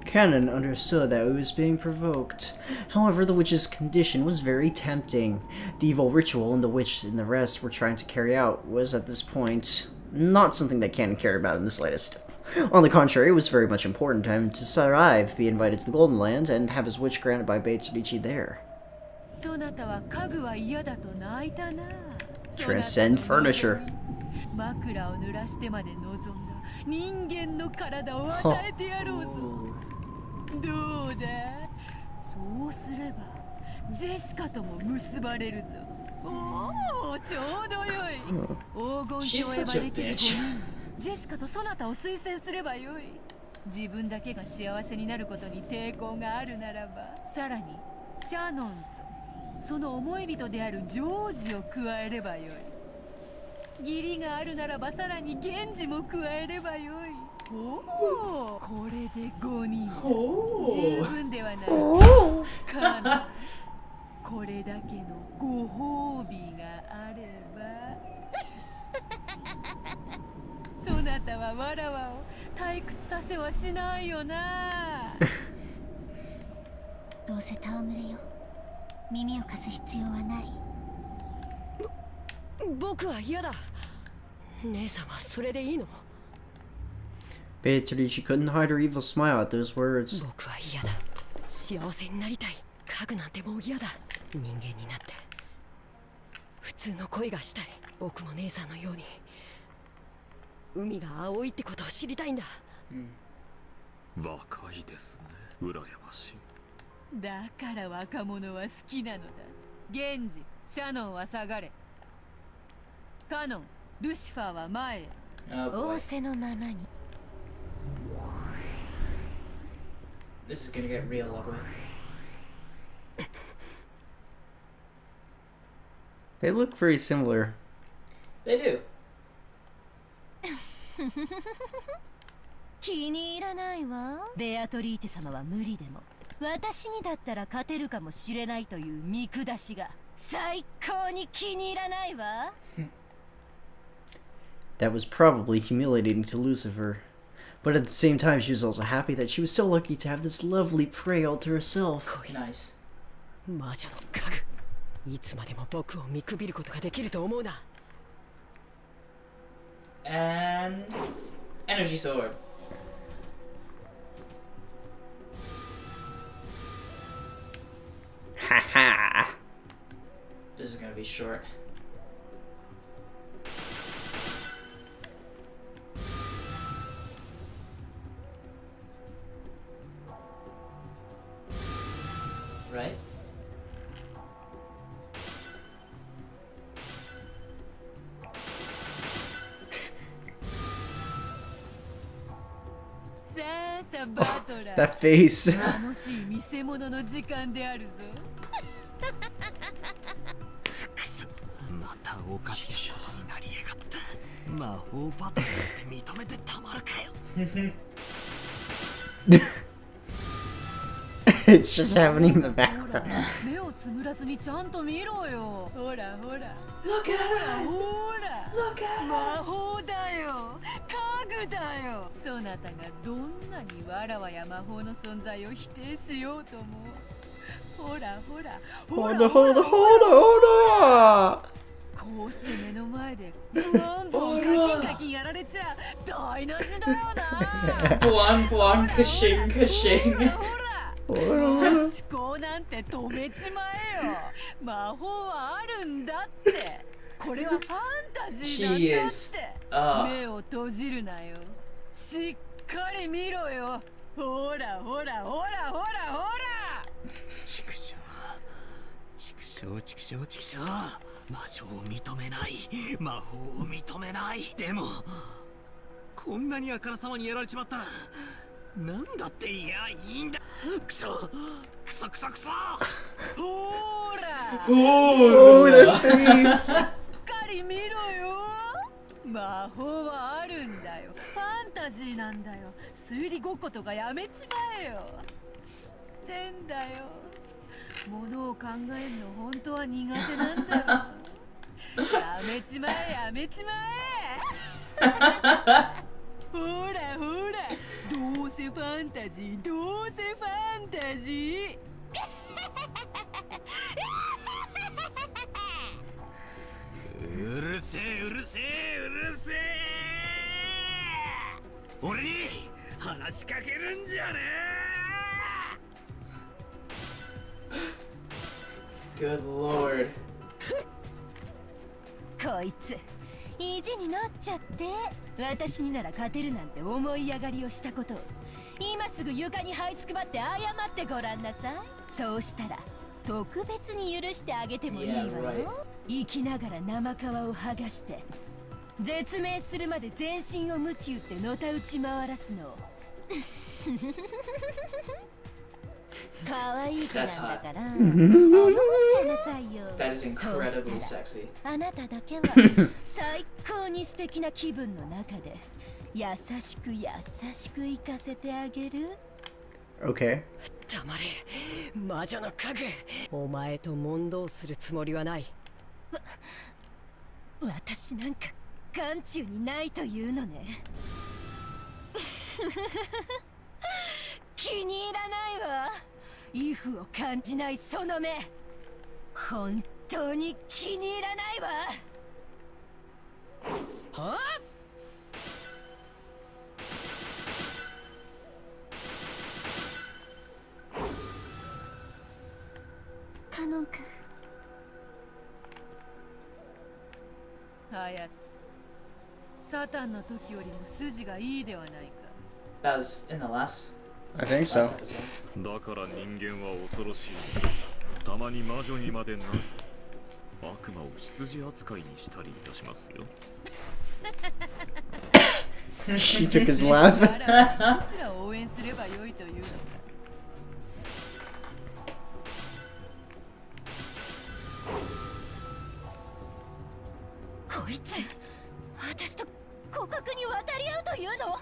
[SPEAKER 1] Kanon understood that it was being provoked. However, the witch's condition was very tempting. The evil ritual the witch and the rest were trying to carry out was, at this point, not something that Kanon cared about in the slightest. On the contrary, it was very much important to him to survive, be invited to the Golden Land, and have his wish granted by Beatrice there. Transcend furniture.
[SPEAKER 4] 枕を濡らしてまで望んだ人間の体を与えてやろうぞ。どうだ？そうすればジェシカとも結ばれるぞ。おお、ちょうどよい。黄金鏡へばできる5人。ジェシカとそなたを推薦すればよい。自分だけが幸せになることに抵抗があるならば、さらにシャノンとその思い人であるジョージを加えればよい。義理があるならばさらに源氏も加えればよい。おお、これで5人十分ではないかな。これだけのご褒美があればそなたはわらわを退屈させはしないよな。
[SPEAKER 6] どうせ戯れよ耳を貸す必要はない。
[SPEAKER 5] 僕は嫌だ。姉さんはそれでいいの？
[SPEAKER 1] Beatrice couldn't hide her evil smile at those words.
[SPEAKER 5] 僕は嫌だ。幸せになりたい。家具なんてもう嫌だ。人間になって普通の恋がしたい。僕も姉さんのように海が青いってことを知りたいんだ。
[SPEAKER 3] 若いですね。羨ましい。
[SPEAKER 4] だから若者は好きなのだ。源氏、シャノンは下がれ。カノン、ルシファーは前へ。
[SPEAKER 6] 仰せのままに。
[SPEAKER 2] This is gonna get real ugly.
[SPEAKER 1] They look very similar.
[SPEAKER 2] They do.
[SPEAKER 6] 気に入らないわ。ベアトリーチェ様は無理でも私にだったら勝てるかもしれないという見下しが最高に気に入らないわ。
[SPEAKER 1] That was probably humiliating to Lucifer. But at the same time, she was also happy that she was so lucky to have this lovely prey all to herself.
[SPEAKER 2] Nice.
[SPEAKER 5] 魔女の家具。いつまでも僕を見くびることができると思うな。
[SPEAKER 2] And energy sword.
[SPEAKER 1] Haha.
[SPEAKER 2] This is gonna be short. Right?
[SPEAKER 1] That face.
[SPEAKER 4] 楽しい見せ物の時間であるぞ。
[SPEAKER 7] くそ、またおかしなことになりやがった。魔法バトルって認めてたまるかよ。
[SPEAKER 1] It's just happening in the background.
[SPEAKER 2] Look at her! Look at her!
[SPEAKER 4] そなたがどんなにわらわや魔法の存在を否定しようともほらほらほらほら
[SPEAKER 1] ほら
[SPEAKER 4] こうして目の前でボンボンカキカキやられちゃ台無しだよな
[SPEAKER 2] ボンボンカシンカシン
[SPEAKER 4] ほら思考なんて止めちまえよ魔法はあるんだってこれはファンタジーなんだって目を閉じるなよしっかり見ろよほらほらほらほらほら
[SPEAKER 7] 畜生畜生畜生畜生魔性を認めない魔法を認めないでもこんなにあからさまにやられちまったらなんだっていやいいんだクソクソクソクソ
[SPEAKER 4] ほら
[SPEAKER 2] ほら
[SPEAKER 4] しっかり見ろよ魔法はあるんだよファンタジーなんだよ推理ごっことかやめちまえよ知ってんだよ物を考えんの本当は苦手なんだよやめちまえやめちまえほらほらどうせファンタジーどうせファンタジー
[SPEAKER 7] うるせえうるせえうるせえ俺に話しかけるんじゃね
[SPEAKER 2] え Good lord
[SPEAKER 4] こいつ意地になっちゃって私になら勝てるなんて思い上がりをしたことを今すぐ床に這いつくばって謝ってごらんなさいそうしたら特別に許してあげてもいいわよ、生きながら生皮を剥がして絶命するまで全身を鞭打ってのたうち回らすの可愛い子なんだから思っちゃいなさいよ
[SPEAKER 2] That is incredibly sexy
[SPEAKER 4] あなただけは最高に素敵な気分の中で優しく優しく行かせてあげる
[SPEAKER 1] Okay
[SPEAKER 5] 黙れ魔女の影お前と問答するつもりはない
[SPEAKER 4] 私なんか眼中にないというのね気に入らないわイフを感じないその目本当に気に入らないわ
[SPEAKER 5] はあ
[SPEAKER 6] カノン君
[SPEAKER 4] あやつサタンの時よりも筋がいいではないか
[SPEAKER 2] That was in the last
[SPEAKER 1] I think so
[SPEAKER 2] episode
[SPEAKER 3] だから人間は恐ろしいのです。たまに魔女にまでなる。悪魔を羊扱いにしたりいたしますよ。
[SPEAKER 1] She took his laugh
[SPEAKER 4] どちらを応援すればよいというのかこいつ私と互角に渡り合うというの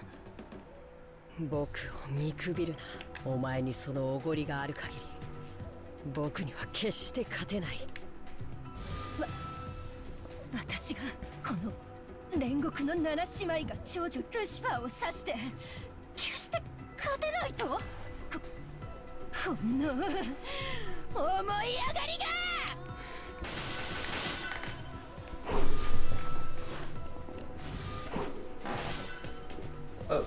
[SPEAKER 5] 僕を見くびるなお前にそのおごりがある限り僕には決して勝てない
[SPEAKER 4] 私がこの煉獄の7姉妹が長女ルシファーを指して決して勝てないとこんな思い上がりが
[SPEAKER 2] Oh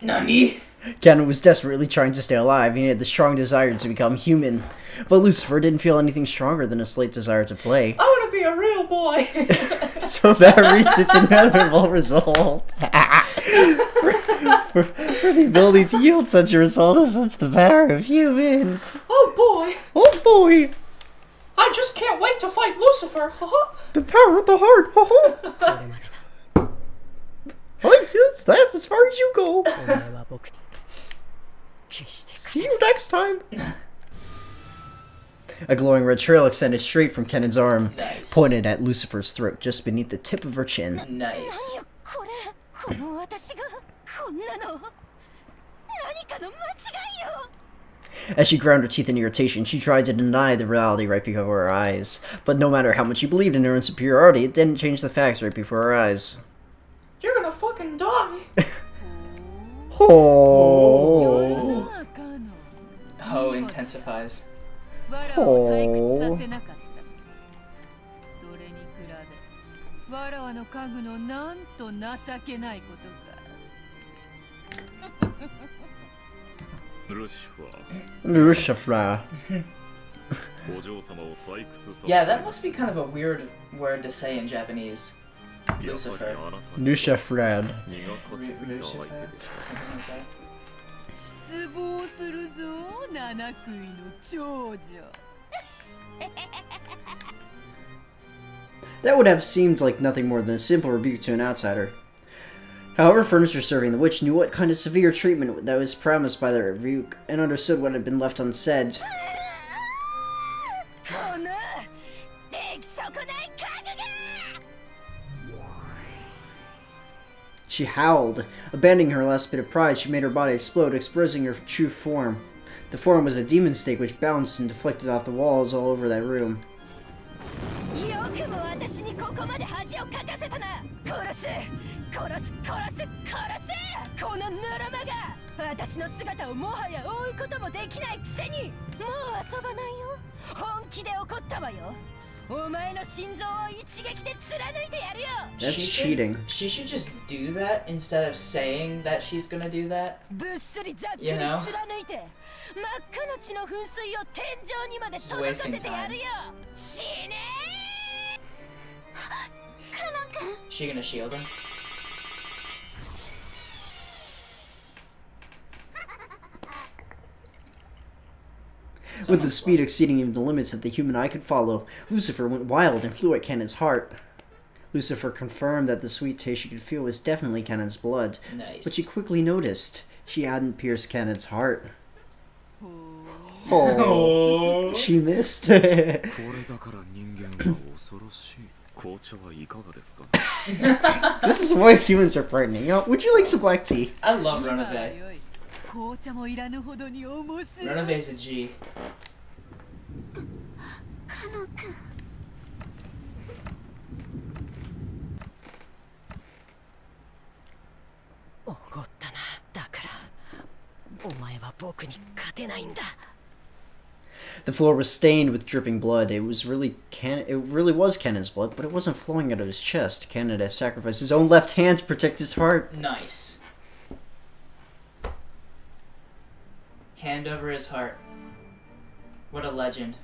[SPEAKER 2] Nani?
[SPEAKER 1] Kanon was desperately trying to stay alive. He had the strong desire to become human. But Lucifer didn't feel anything stronger than a slight desire to play.
[SPEAKER 2] I want to be a real boy.
[SPEAKER 1] So that reached its inevitable result. for the ability to yield such a result is such the power of humans.
[SPEAKER 2] Oh boy.
[SPEAKER 1] Oh boy.
[SPEAKER 2] I just can't wait to fight Lucifer.
[SPEAKER 1] The power of the heart. I guess that's as far as you go.
[SPEAKER 5] お前は僕に決して勝てない
[SPEAKER 1] See you next time.
[SPEAKER 5] このまま僕に決して勝てない
[SPEAKER 1] See you next time.
[SPEAKER 5] 決して勝てない
[SPEAKER 1] Bye. A glowing red trail extended straight from Kanon's arm,
[SPEAKER 2] Nice.
[SPEAKER 1] pointed at Lucifer's throat, just beneath the tip of her chin.
[SPEAKER 2] Nice.
[SPEAKER 1] As she ground her teeth in irritation, she tried to deny the reality right before her eyes. But no matter how much she believed in her own superiority, it didn't change the facts right before her eyes.
[SPEAKER 2] You're gonna fucking die.
[SPEAKER 1] Oh.
[SPEAKER 2] Ho intensifies.
[SPEAKER 1] Oh.
[SPEAKER 4] わらわの家具のなんと情けないことか。
[SPEAKER 1] Lucifer.
[SPEAKER 2] Yeah, that must be kind of a weird word to say in Japanese. Lucifer.
[SPEAKER 1] Lucifer.
[SPEAKER 2] Lucifer? Something like that.
[SPEAKER 4] 失望するぞ、七食いの長女。
[SPEAKER 1] That would have seemed like nothing more than a simple rebuke to an outsider. However, furniture serving the witch knew what kind of severe treatment that was promised by the rebuke, and understood what had been left unsaid. She howled. Abandoning her last bit of pride, she made her body explode, exposing her true form. The form was a demon snake which bounced and deflected off the walls all over that room. That's cheating.
[SPEAKER 2] She should just do that instead of saying that she's gonna do that. You know? Just wasting time. She gonna shield him?
[SPEAKER 1] With the speed exceeding even the limits that the human eye could follow, Lucifer went wild and flew at Kanon's heart. Lucifer confirmed that the sweet taste she could feel was definitely Kanon's blood.
[SPEAKER 2] Nice.
[SPEAKER 1] But she quickly noticed she hadn't pierced Kanon's heart. Oh, she missed. This is why humans are frightening. Would you like some black tea?
[SPEAKER 2] I love Runaway. Runaway's a G.
[SPEAKER 1] The floor was stained with dripping blood. It really was Kanon's blood, but it wasn't flowing out of his chest. Kanon had sacrificed his own left hand to protect his heart.
[SPEAKER 2] Nice. Hand over his heart. What a legend.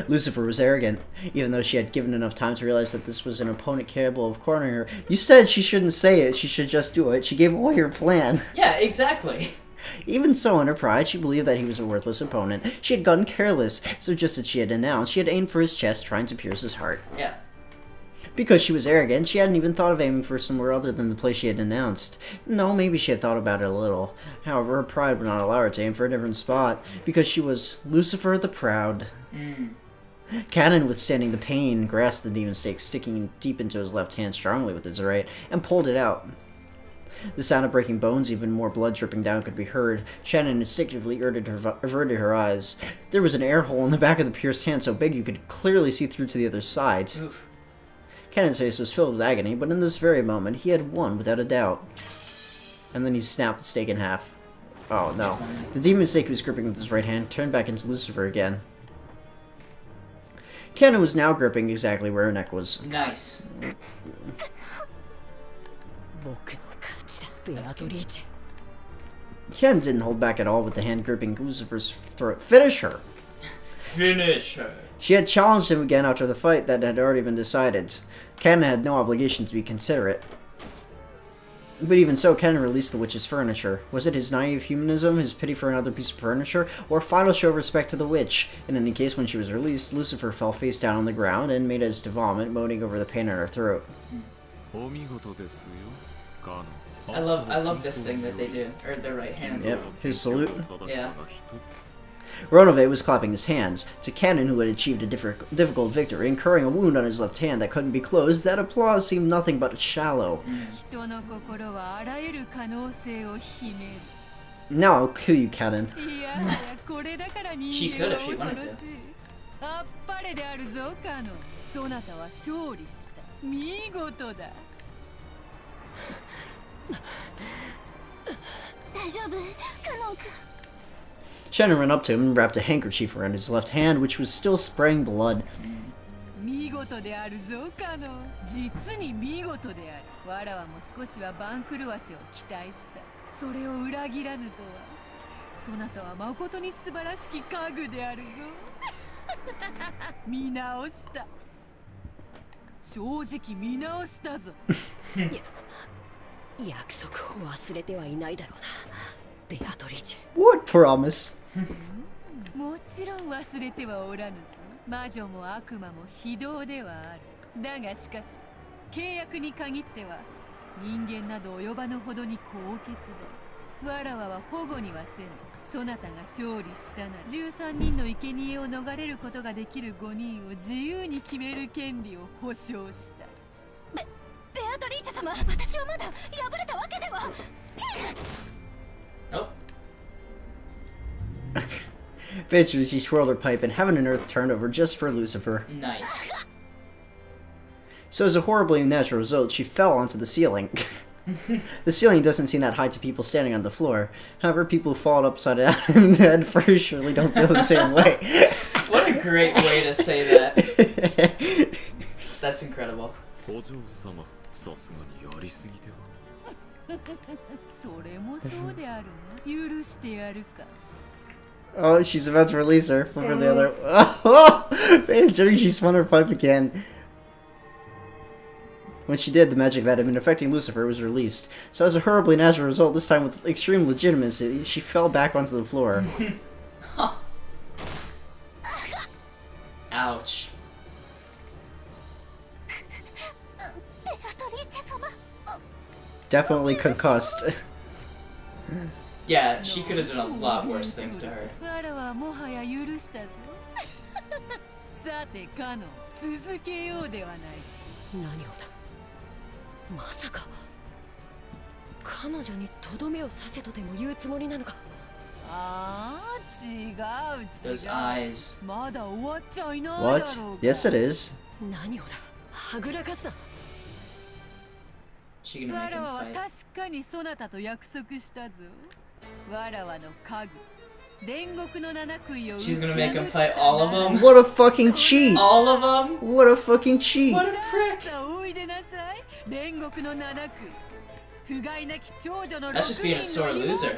[SPEAKER 1] Lucifer was arrogant, even though she had given enough time to realize that this was an opponent capable of cornering her. You said she shouldn't say it, she should just do it. She gave away her plan.
[SPEAKER 2] Yeah, exactly.
[SPEAKER 1] Even so, in her pride, she believed that he was a worthless opponent. She had gotten careless, so just as she had announced, she had aimed for his chest, trying to pierce his heart.
[SPEAKER 2] Yeah.
[SPEAKER 1] Because she was arrogant, she hadn't even thought of aiming for somewhere other than the place she had announced. No, maybe she had thought about it a little. However, her pride would not allow her to aim for a different spot, because she was Lucifer the Proud. Kanon, withstanding the pain, grasped the demon stake, sticking deep into his left hand strongly with his right, and pulled it out. The sound of breaking bones, even more blood dripping down, could be heard. Shannon instinctively averted her eyes. There was an air hole in the back of the pierced hand so big you could clearly see through to the other side.
[SPEAKER 2] Oof.
[SPEAKER 1] Kanon's face was filled with agony, but in this very moment, he had won without a doubt. And then he snapped the stake in half. Oh no. The demon stake he was gripping with his right hand turned back into Lucifer again. Kanon was now gripping exactly where her neck was.
[SPEAKER 2] Nice.
[SPEAKER 1] Kanon didn't hold back at all with the hand gripping Lucifer's throat. Finish her!
[SPEAKER 2] Finish her.
[SPEAKER 1] She had challenged him again after the fight that had already been decided. Kanon had no obligation to be considerate. But even so, Kanon released the witch's furniture. Was it his naive humanism, his pity for another piece of furniture, or a final show of respect to the witch? In any case, when she was released, Lucifer fell face down on the ground and made as to vomit, moaning over the pain in her throat.
[SPEAKER 2] I love this thing that they do, or their right hands.
[SPEAKER 1] Yep, his salute.
[SPEAKER 2] Yeah.
[SPEAKER 1] Renove was clapping his hands. To Kanon, who had achieved a difficult victory, incurring a wound on his left hand that couldn't be closed, that applause seemed nothing but shallow. Now I'll kill you, Kanon.
[SPEAKER 2] She could if she wanted to.
[SPEAKER 4] あっぱれであるぞカノン。そなたは勝利した。見事だ。
[SPEAKER 6] 大丈夫、カノン君。
[SPEAKER 1] Shannon ran up to him and wrapped a handkerchief around his left hand, which was still spraying blood.
[SPEAKER 4] 見事であるぞカノン。実に見事である。わらわも少しは番狂わせを期待した。それを裏切らぬとは。そなたは誠に素晴らしき家具であるぞ。見直した。正直見直したぞ。
[SPEAKER 5] 約束を忘れてはいないだろうな、ベアトリーチェ。
[SPEAKER 1] What promise?
[SPEAKER 4] もちろん忘れてはおらぬぞ。魔女も悪魔も非道ではある。だがしかし契約に限っては人間など及ばぬほどに高潔で、わらわは保護にはせぬ。そなたが勝利したなら13人の生贄を逃れることができる5人を自由に決める権利を保証した。
[SPEAKER 6] ベアトリーチェ様、私はまだ敗れたわけでは。
[SPEAKER 1] Beatrice, she twirled her pipe, and heaven and earth turned over just for Lucifer.
[SPEAKER 2] Nice.
[SPEAKER 1] So as a horribly unnatural result, she fell onto the ceiling. The ceiling doesn't seem that high to people standing on the floor. However, people who fall upside down and head first surely don't feel the same way.
[SPEAKER 2] What a great way to say that. That's incredible.
[SPEAKER 4] それもそうであるな。許してやるか。
[SPEAKER 1] Oh, she's about to release her. Flip her the other. Oh, considering she spun her pipe again. When she did, the magic that had been affecting Lucifer was released. So as a horribly natural result, this time with extreme legitimacy, she fell back onto the floor.
[SPEAKER 2] Ouch.
[SPEAKER 1] Definitely concussed.
[SPEAKER 2] Yeah, she could have done a lot worse things to her.
[SPEAKER 4] わらはもはや許したぞ。さてカノン、続けようではない。
[SPEAKER 5] 何をだ。まさか彼女にとどめを刺せとでも言うつもりなのか。
[SPEAKER 4] ああ、違う違う。
[SPEAKER 2] Those eyes.
[SPEAKER 4] まだ終わっちゃいないだろう
[SPEAKER 1] What?
[SPEAKER 4] か。
[SPEAKER 1] Yes, it is.
[SPEAKER 5] 何をだ。はぐらかすな。
[SPEAKER 2] She gonna
[SPEAKER 4] わ
[SPEAKER 2] make
[SPEAKER 4] ら
[SPEAKER 2] him
[SPEAKER 4] わは
[SPEAKER 2] fight.
[SPEAKER 4] 確かにそなたと約束したぞ。わらわの家具。煉獄の七杭を。
[SPEAKER 2] She's gonna make him fight all of them.
[SPEAKER 1] What a fucking cheat!
[SPEAKER 2] All of them?
[SPEAKER 1] What a fucking cheat!
[SPEAKER 2] What a prick!
[SPEAKER 4] さあおいでなさい。煉獄の七杭。不甲斐なき長女の
[SPEAKER 2] That's just being a sore loser.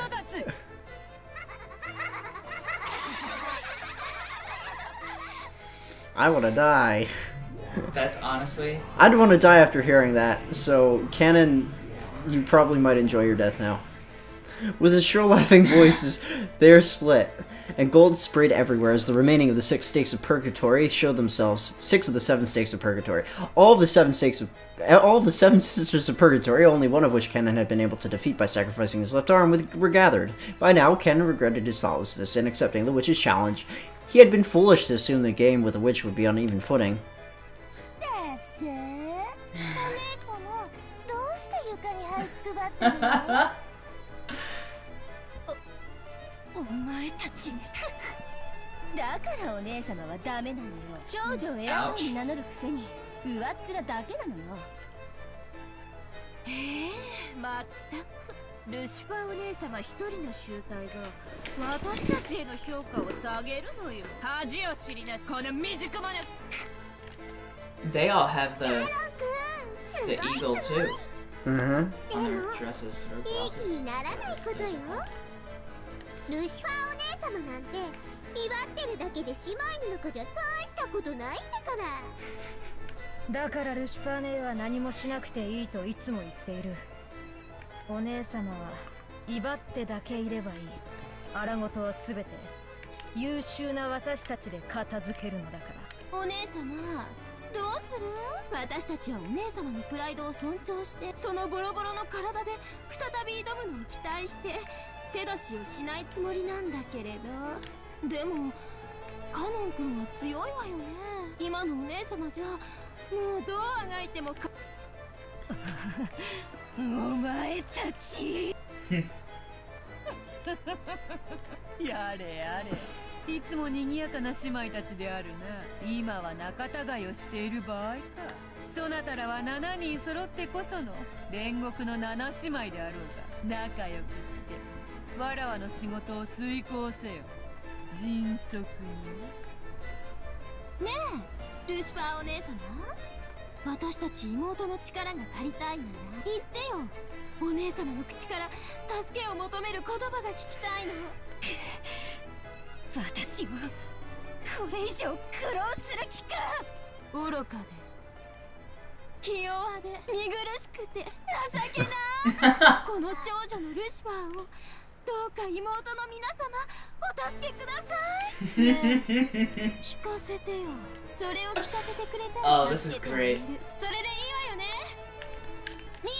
[SPEAKER 1] I wanna die.
[SPEAKER 2] That's honestly.
[SPEAKER 1] I'd wanna die after hearing that, so Kanon, you probably might enjoy your death now. With his shrill laughing voices, they are split, and gold sprayed everywhere as the remaining of the 6 stakes of purgatory showed themselves. 6 of the 7 stakes of purgatory. All of the 7 sisters of purgatory, only one of which Kanon had been able to defeat by sacrificing his left arm, were gathered. By now, Kanon regretted his thoughtlessness in accepting the witch's challenge. He had been foolish to assume the game with the witch would be on even footing.
[SPEAKER 6] お前たちだからお姉様はダメなのよ。長女を偉そうに名乗るくせに上っ面だけなのよ。まったくルシファーお姉様一人の集体が私たちへの評価を下げるのよ。恥を知りなすこの未熟者。
[SPEAKER 2] They all have the eagle too.
[SPEAKER 1] Mm-hmm.
[SPEAKER 2] On their dresses or
[SPEAKER 6] いい気
[SPEAKER 2] blouses.
[SPEAKER 6] にならないことよ。ルシファーお姉様なんて祝ってるだけで姉妹の子じゃ大したことないんだから。
[SPEAKER 8] だからルシファー姉は何もしなくていいといつも言っている。お姉様は威張ってだけいればいい。荒事はすべて優秀な私たちで片付けるのだから。
[SPEAKER 6] お姉様どうする？私たちはお姉様のプライドを尊重してそのボロボロの体で再び挑むのを期待して手出しをしないつもりなんだけれど。でもカノン君は強いわよね。今のお姉様じゃもうどうあがいてもお前たち
[SPEAKER 4] やれやれ、いつも賑やかな姉妹たちであるな。今は仲違いをしている場合か。そなたらは7人揃ってこその煉獄の7姉妹であろうが、仲良くしてわらわの仕事を遂行せよ。迅速に
[SPEAKER 6] ねえルシファーお姉様、私たち妹の力が借りたいなら言ってよ。お姉様の口から助けを求める言葉が聞きたいの。私はこれ以上苦労する気か。愚かで気弱で見苦しくて情けないこの長女のルシファーをどうか妹の皆様お助けください。ねえ聞かせてよ。それを聞かせてくれたら助けてあげる。それでいいわよね。みん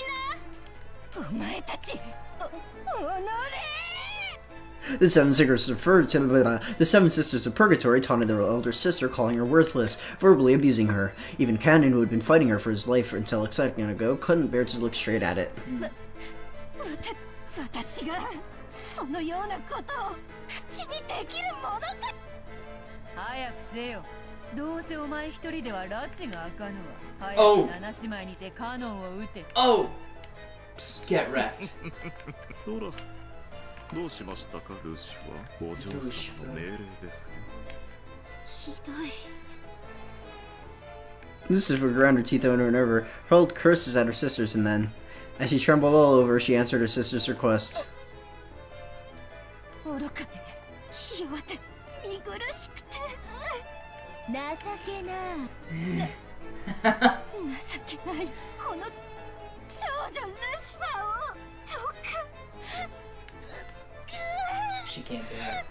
[SPEAKER 6] なお前たちおのれ。
[SPEAKER 1] The Seven Sisters the Seven Sisters of Purgatory taunted their elder sister, calling her worthless, verbally abusing her. Even Kanon, who had been fighting her for his life until a second ago, couldn't bear to look straight at it.
[SPEAKER 6] 私がそのようなことを口にできるものか。
[SPEAKER 4] 早くせよ。どうせお前一人では拉致があかぬわ。早く7姉妹にてカノンを撃て。
[SPEAKER 2] Oh! Get wrecked.
[SPEAKER 3] そら、どうしましたか、ルシファー。お嬢様の命令です。
[SPEAKER 6] ひどい。
[SPEAKER 1] Lucifer ground her teeth over and over, hurled curses at her sisters, and then, as she trembled all over, she answered her sister's request.
[SPEAKER 6] 愚かでひ弱で見苦しくて情けない情けないこの長女ルシファーをどうか。
[SPEAKER 2] She can't do that.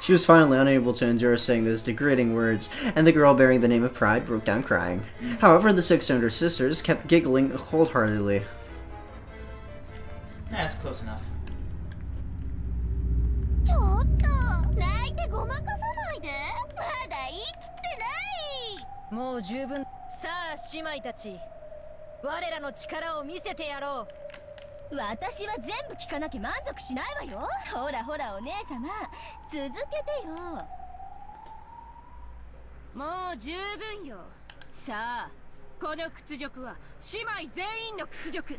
[SPEAKER 1] She was finally unable to endure saying those degrading words, and the girl bearing the name of Pride broke down crying. However, the 6 younger sisters kept giggling wholeheartedly.
[SPEAKER 2] That's close enough.
[SPEAKER 6] ちょっと泣いてごまかさないで。まだいいっつってない。もう十分。さあ姉妹たち、我らの力を見せてやろう。私は全部聞かなきゃ満足しないわよ。ほらほらお姉様続けてよ。もう十分よ。さあこの屈辱は姉妹全員の屈辱。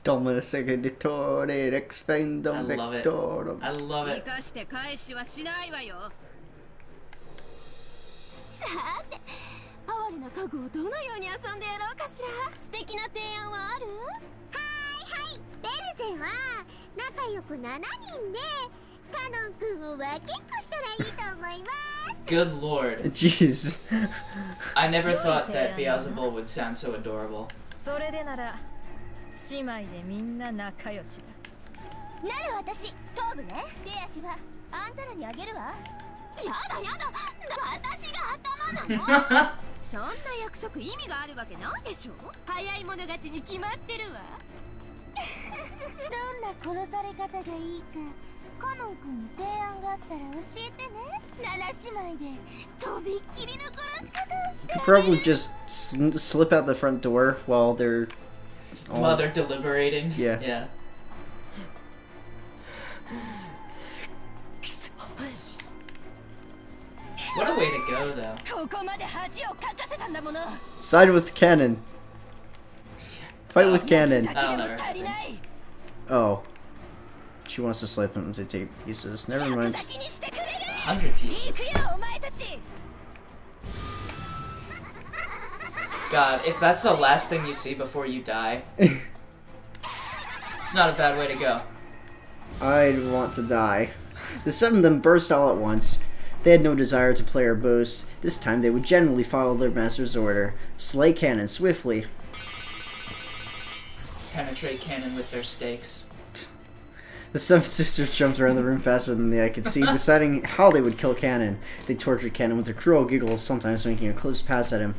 [SPEAKER 1] Domino Segaditore, Expendum
[SPEAKER 2] I love it.
[SPEAKER 1] Vectorum.
[SPEAKER 2] I love
[SPEAKER 8] 生
[SPEAKER 2] it.
[SPEAKER 8] かして返しはしないわよ。
[SPEAKER 6] さて哀れな家具をどのように遊んでやろうかしら。素敵な提案はある？はいはい、ベルゼは仲良く7人でカノン君を分けっこしたらいいと思います。
[SPEAKER 2] Good lord.
[SPEAKER 1] Jeez.
[SPEAKER 2] I never thought that Beelzebul would sound so adorable.
[SPEAKER 8] それでなら姉妹でみんな仲良しだ。
[SPEAKER 6] なら私頭部ね。手足はあんたらにあげるわ。やだやだ、私が頭なの？そんな約束意味があるわけないでしょ。早い者勝ちに決まってるわ。どんな殺され方がいいかカノン君に提案があったら教えてね。7姉妹でとびっきりの殺し方をして。
[SPEAKER 1] Could probably just slip out the front door while they're
[SPEAKER 2] While they're deliberating.
[SPEAKER 1] Yeah.
[SPEAKER 2] Yeah. What a way to go, though.
[SPEAKER 6] ここまで恥をかかせたんだもの。
[SPEAKER 1] side with Kanon. Fight with Kanon.
[SPEAKER 6] 先でも足りない。
[SPEAKER 1] Oh. She wants to slip him to take pieces. Never mind.
[SPEAKER 6] 先にしてくれる。
[SPEAKER 2] 100 pieces.
[SPEAKER 6] 行くよお前たち。
[SPEAKER 2] God, if that's the last thing you see before you die, it's not a bad way to go.
[SPEAKER 1] I'd want to die. The 7 of them burst all at once. They had no desire to play or boast. This time they would generally follow their master's order. Slay Kanon swiftly.
[SPEAKER 2] Penetrate Kanon with their stakes.
[SPEAKER 1] The 7 sisters jumped around the room faster than the eye could see, deciding how they would kill Kanon. They tortured Kanon with their cruel giggles, sometimes making a close pass at him.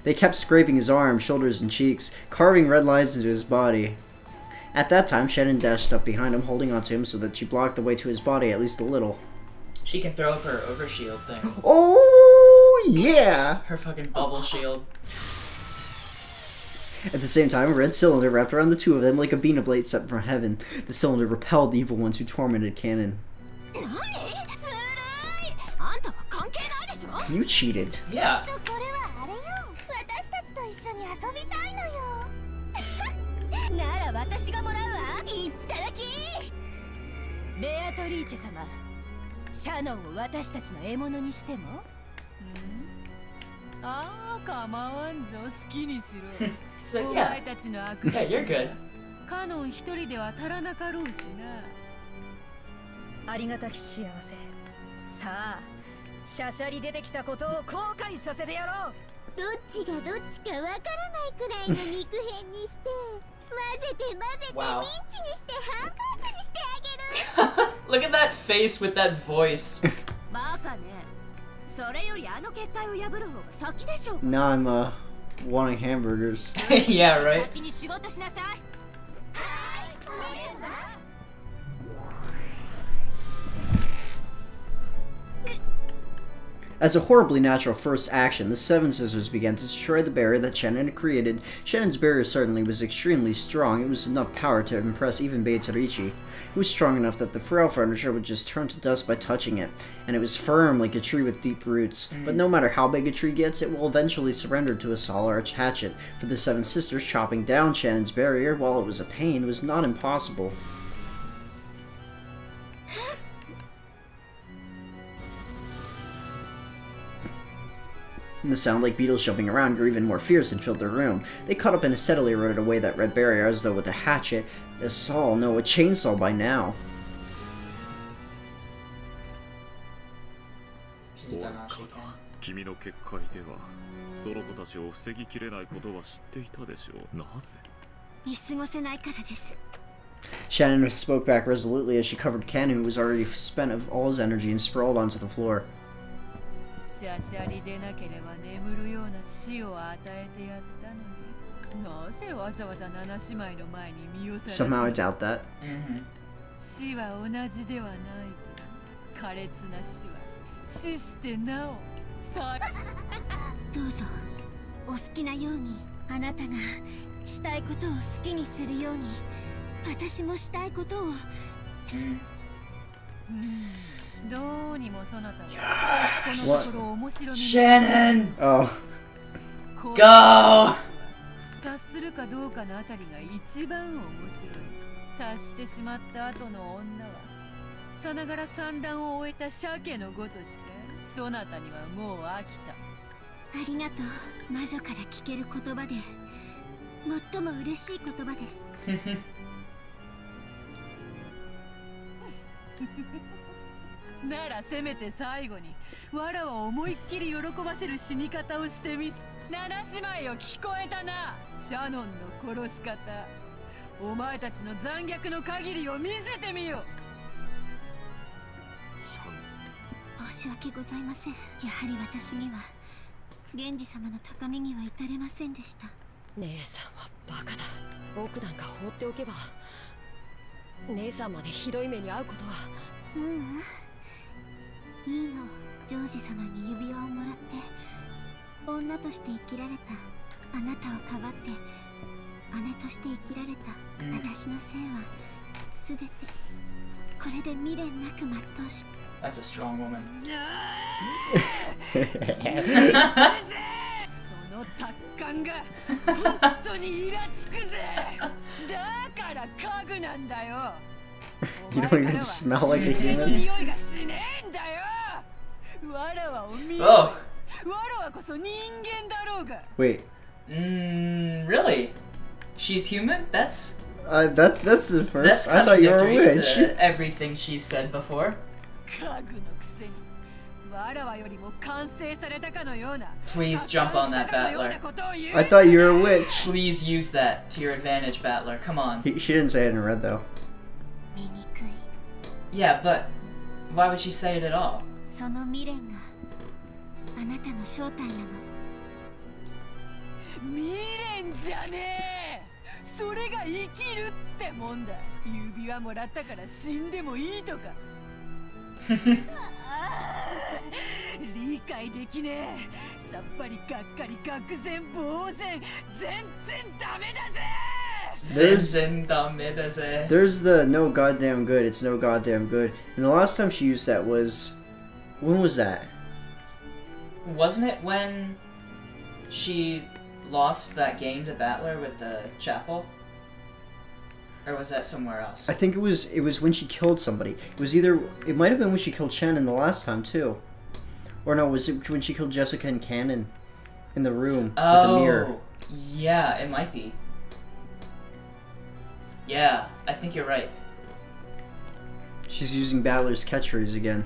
[SPEAKER 1] They kept scraping his arms, shoulders, and cheeks, carving red lines into his body. At that time, Shannon dashed up behind him, holding onto him so that she blocked the way to his body at least a little.
[SPEAKER 2] She can throw up her overshield thing.
[SPEAKER 1] Oh, yeah!
[SPEAKER 2] Her fucking bubble shield.
[SPEAKER 1] At the same time, a red cylinder wrapped around the two of them like a beam of light sent from heaven. The cylinder repelled the evil ones who tormented Kanon. You cheated.
[SPEAKER 2] Yeah.
[SPEAKER 4] Beatrice 様、シャノンを私たちの獲物にしても？ああ、構わんぞ、好きにしろ。
[SPEAKER 2] She's like, yeah, you're good.
[SPEAKER 4] カノン一人では足らなかろうしな。
[SPEAKER 8] ありがたき幸せ。さあ、シャシャリ出てきたことを後悔させてやろう。
[SPEAKER 6] どっちがどっちかわからないくらいの肉片にして混ぜて混ぜてミンチにしてハンバーグにしてあげる。
[SPEAKER 2] Look at that face with that voice.
[SPEAKER 4] バカね。それよりあの結界を破る方が先でしょ。
[SPEAKER 1] Now I'm wanting hamburgers.
[SPEAKER 2] Yeah, right.
[SPEAKER 4] 先に仕事しなさい。はい、お姉さん。
[SPEAKER 1] As a horribly natural first action, the Seven Sisters began to destroy the barrier that Shannon had created. Shannon's barrier certainly was extremely strong. It was enough power to impress even Beatrice. It was strong enough that the frail furniture would just turn to dust by touching it, and it was firm like a tree with deep roots. But no matter how big a tree gets, it will eventually surrender to a solid hatchet. For the Seven Sisters, chopping down Shannon's barrier, while it was a pain, was not impossible. And the sound like beetles jumping around grew even more fierce and filled the room. They caught up and steadily eroded away that red barrier as though with a hatchet, a saw, no, a chainsaw by now.
[SPEAKER 2] She's done all she can.
[SPEAKER 3] 君の結界ではその子たちを防ぎきれないことは知っていたでしょう。なぜ？
[SPEAKER 6] 見過ごせないからです。
[SPEAKER 1] Shannon spoke back resolutely as she covered Kanon, who was already spent of all his energy and sprawled onto the floor.
[SPEAKER 4] シャシャリでなければ眠るような死を与えてやったのに、なぜわざわざ七姉妹の前に身をさらす？
[SPEAKER 1] Somehow I doubt that.
[SPEAKER 4] 死は同じではないぞ。苛烈な死は死してなおさ。
[SPEAKER 6] どうぞお好きなように、あなたがしたいことを好きにするように、私もしたいことを。
[SPEAKER 4] どうにもそなたはこのところ面白み。
[SPEAKER 2] Shannon!
[SPEAKER 1] Oh.
[SPEAKER 2] Go!
[SPEAKER 4] 達するかどうかのあたりが一番面白い。達してしまった後の女はさながら産卵を終えた鮭のごとしかそなたにはもう飽きた。
[SPEAKER 6] ありがとう。魔女から聞ける言葉で最も嬉しい言葉です。
[SPEAKER 4] ならせめて最後にわらを思いっきり喜ばせる死に方をしてみす。七姉妹を聞こえたな、シャノンの殺し方。お前たちの残虐の限りを見せてみよ。
[SPEAKER 6] 申し訳ございません。やはり私には源氏様の高みには至れませんでした。
[SPEAKER 5] 姉さんはバカだ。僕なんか放っておけば姉さんまでひどい目に遭うことは。
[SPEAKER 6] いいの。ジョージ様に指輪をもらって女として生きられたあなたをかばって姉として生きられた私の生はすべてこれで未練なく全うし。
[SPEAKER 2] That's a strong woman.
[SPEAKER 4] その達観が本当にイラつくぜ。だから家具なんだよ。
[SPEAKER 1] You don't even smell like a human.
[SPEAKER 4] 匂いがしねえんだよ。わらわを見ろ。
[SPEAKER 2] Oh.
[SPEAKER 4] わらわこそ人間だろうが。
[SPEAKER 1] Wait.
[SPEAKER 2] Really? She's human? That's
[SPEAKER 1] the first.
[SPEAKER 2] That's
[SPEAKER 1] I thought you were a
[SPEAKER 2] contradictory
[SPEAKER 1] witch.
[SPEAKER 2] to everything she said before.
[SPEAKER 4] 家具のくせにわらわよりも完成されたかのような。
[SPEAKER 2] Please jump on that battler.
[SPEAKER 1] I thought you were a witch.
[SPEAKER 2] Please use that to your advantage, battler. Come on.
[SPEAKER 1] She didn't say it in red though.
[SPEAKER 2] Yeah, but why would she say it at all?
[SPEAKER 6] その未練があなたの正体なの。
[SPEAKER 4] 未練じゃねえ。それが生きるってもんだ。指輪もらったから死んでもいいとか。理解できねえ。さっぱりがっかり愕然呆然。全然ダメだぜ。
[SPEAKER 1] There's the no goddamn good, it's no goddamn good. And the last time she used that was... When was that?
[SPEAKER 2] Wasn't it when she lost that game to Battler with the chapel? Or was that somewhere else?
[SPEAKER 1] I think it was when she killed somebody. It might have been when she killed Shannon the last time too. Or no, was it when she killed Jessica and Kanon in the room with the mirror?
[SPEAKER 2] Yeah, it might be. Yeah, I think you're right.
[SPEAKER 1] She's using Battler's catchphrase again.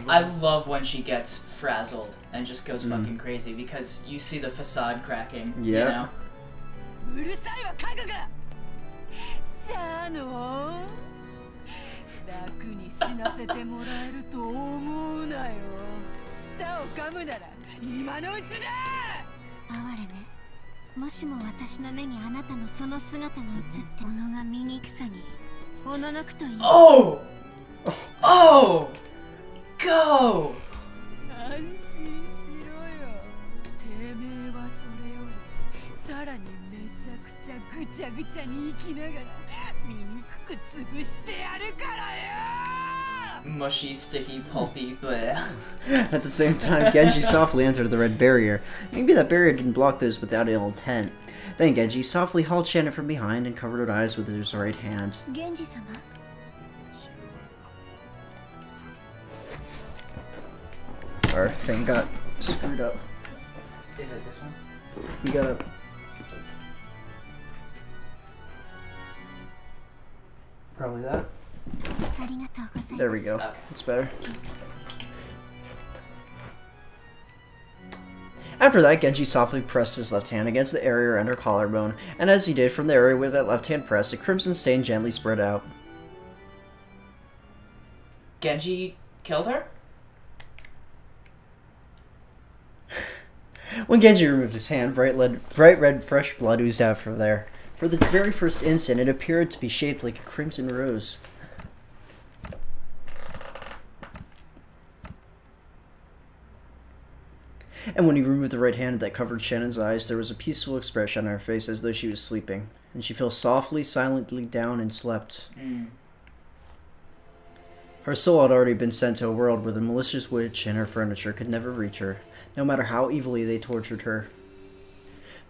[SPEAKER 2] I love when she gets frazzled and just goes fucking crazy because you see the facade cracking.
[SPEAKER 1] Yeah.
[SPEAKER 2] You know?
[SPEAKER 4] Shannon, 楽に死なせてもらえると思うなよ。舌を噛むなら今のうちだ。
[SPEAKER 6] 哀れね。もしも私の目にあなたのその姿が映って物が醜さにおののくといい。
[SPEAKER 2] Oh! Oh! Go!
[SPEAKER 4] 安心しろよ。てめえはそれよりさらにめちゃくちゃぐちゃぐちゃに生きながら醜く潰してやるからよ。
[SPEAKER 2] Mushy, sticky, pulpy, but...
[SPEAKER 1] At the same time, Genji softly entered the red barrier. Maybe that barrier didn't block those without ill intent. Then Genji softly hauled Shannon from behind and covered her eyes with his right hand.
[SPEAKER 6] Genji-sama.
[SPEAKER 1] Our thing got screwed up.
[SPEAKER 2] Is it this one?
[SPEAKER 1] We gotta... Probably that. There we go. It's better. After that, Genji softly pressed his left hand against the area around her collarbone, and as he did from the area where that left hand pressed, a crimson stain gently spread out.
[SPEAKER 2] Genji killed her?
[SPEAKER 1] When Genji removed his hand, bright red fresh blood oozed out from there. For the very first instant, it appeared to be shaped like a crimson rose. And when he removed the right hand that covered Shannon's eyes, there was a peaceful expression on her face as though she was sleeping, and she fell softly, silently down and slept. Her soul had already been sent to a world where the malicious witch and her furniture could never reach her, no matter how evilly they tortured her.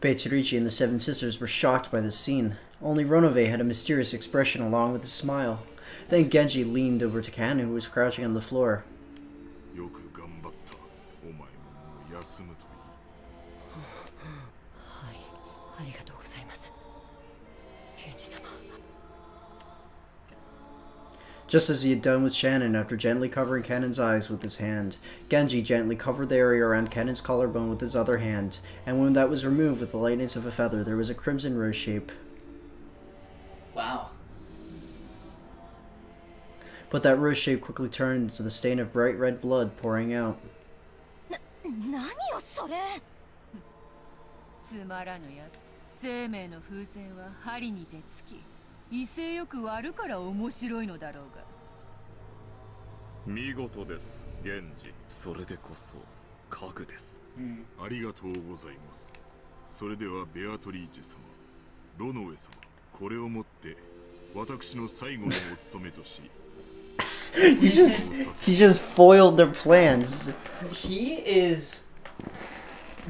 [SPEAKER 1] Beatrice and the Seven Sisters were shocked by this scene. Only Ronove had a mysterious expression along with a smile. Then Genji leaned over to Kanon, who was crouching on the floor. Just as he had done with Shannon after gently covering Kanon's eyes with his hand, Genji gently covered the area around Kanon's collarbone with his other hand, and when that was removed with the lightness of a feather, there was a crimson rose shape.
[SPEAKER 2] Wow.
[SPEAKER 1] But that rose shape quickly turned into the stain of bright red blood pouring out.
[SPEAKER 4] 何よそれ。つまらぬやつ。生命の風船は針にてつき。威勢よく割るから面白いのだろうが。
[SPEAKER 3] 見事です、源氏。それでこそ核です。ありがとうございます。それではベアトリーチェ様、ロノウェ様、これをもって私の最後のお務めとし。
[SPEAKER 1] he just foiled their plans.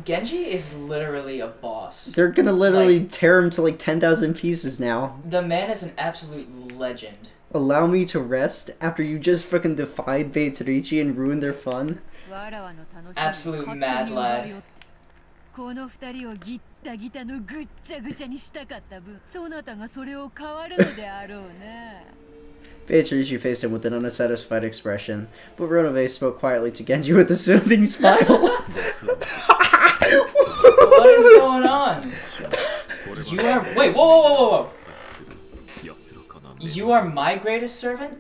[SPEAKER 2] Genji is literally a boss.
[SPEAKER 1] They're gonna literally tear him to like 10,000 pieces now.
[SPEAKER 2] The man is an absolute legend.
[SPEAKER 1] Allow me to rest after you just fucking defied Beatrice and ruined their fun?
[SPEAKER 2] Absolute mad lad.
[SPEAKER 4] この二人をギッタギタのぐっちゃぐちゃにしたかった分、そなたがそれを変わるのであろうな。
[SPEAKER 1] Beatrice faced him with an unsatisfied expression, but Ronove spoke quietly to Genji with a soothing smile.
[SPEAKER 2] What is going on? You are... Wait, whoa. You are my greatest servant?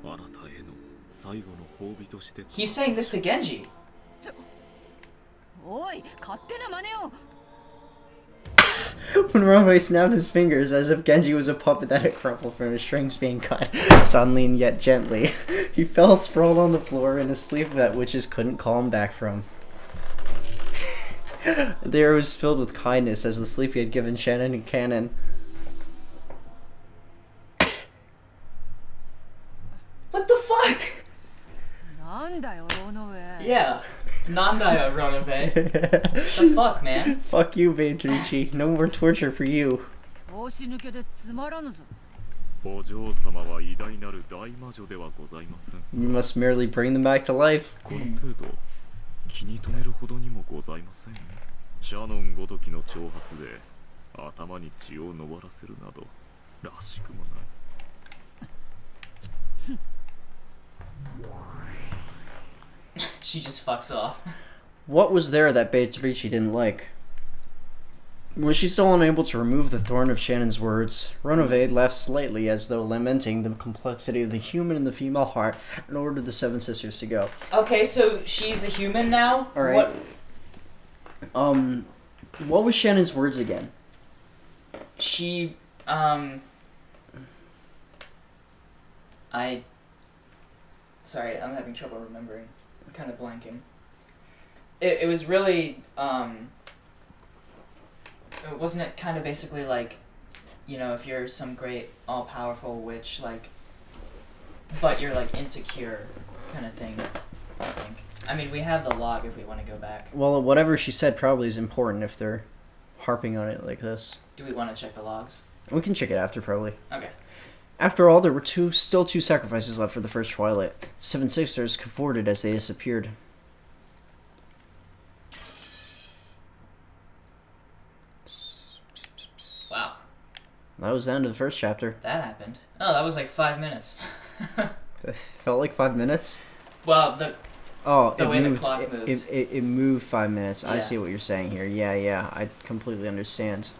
[SPEAKER 2] He's saying this to Genji.
[SPEAKER 4] おい、勝手な真似を。
[SPEAKER 1] When Runaway snapped his fingers as if Genji was a puppet that had crumpled from his strings being cut, suddenly and yet gently, he fell sprawled on the floor in a sleep that witches couldn't call him back from. The air was filled with kindness as the sleep he had given Shannon and Kanon.
[SPEAKER 2] What the fuck? Yeah. Nandayo, Ronobe. The fuck, man?
[SPEAKER 1] Fuck you, Beatrice. No more torture for you. You must merely bring them back to life.
[SPEAKER 3] 気に留めるほどにもございません。シャノンごときの挑発で頭に血を上らせるなどらしくもない。
[SPEAKER 2] She just fucks off.
[SPEAKER 1] What was there that Beatrice didn't like? Was she still unable to remove the thorn of Shannon's words? Renove laughed slightly as though lamenting the complexity of the human and the female heart and ordered the seven sisters to go.
[SPEAKER 2] Okay, so she's a human now?
[SPEAKER 1] Alright. What was Shannon's words again?
[SPEAKER 2] She, Sorry, I'm having trouble remembering. I'm kind of blanking. It was really, wasn't it kind of basically like, you know, if you're some great all-powerful witch, like, but you're like insecure kind of thing, I think. I mean, we have the log if we want to go back.
[SPEAKER 1] Well, whatever she said probably is important if they're harping on it like this.
[SPEAKER 2] Do we want to check the logs?
[SPEAKER 1] We can check it after, probably.
[SPEAKER 2] Okay.
[SPEAKER 1] After all, there were still two sacrifices left for the first twilight. The seven sisters cavorted as they disappeared.
[SPEAKER 2] Wow.
[SPEAKER 1] That was the end of the first chapter.
[SPEAKER 2] That happened. Oh, that was like 5 minutes.
[SPEAKER 1] It felt like 5 minutes?
[SPEAKER 2] Well, the way
[SPEAKER 1] moved,
[SPEAKER 2] the clock moved.
[SPEAKER 1] It moved 5 minutes.
[SPEAKER 2] Yeah.
[SPEAKER 1] I see what you're saying here. Yeah, I completely understand.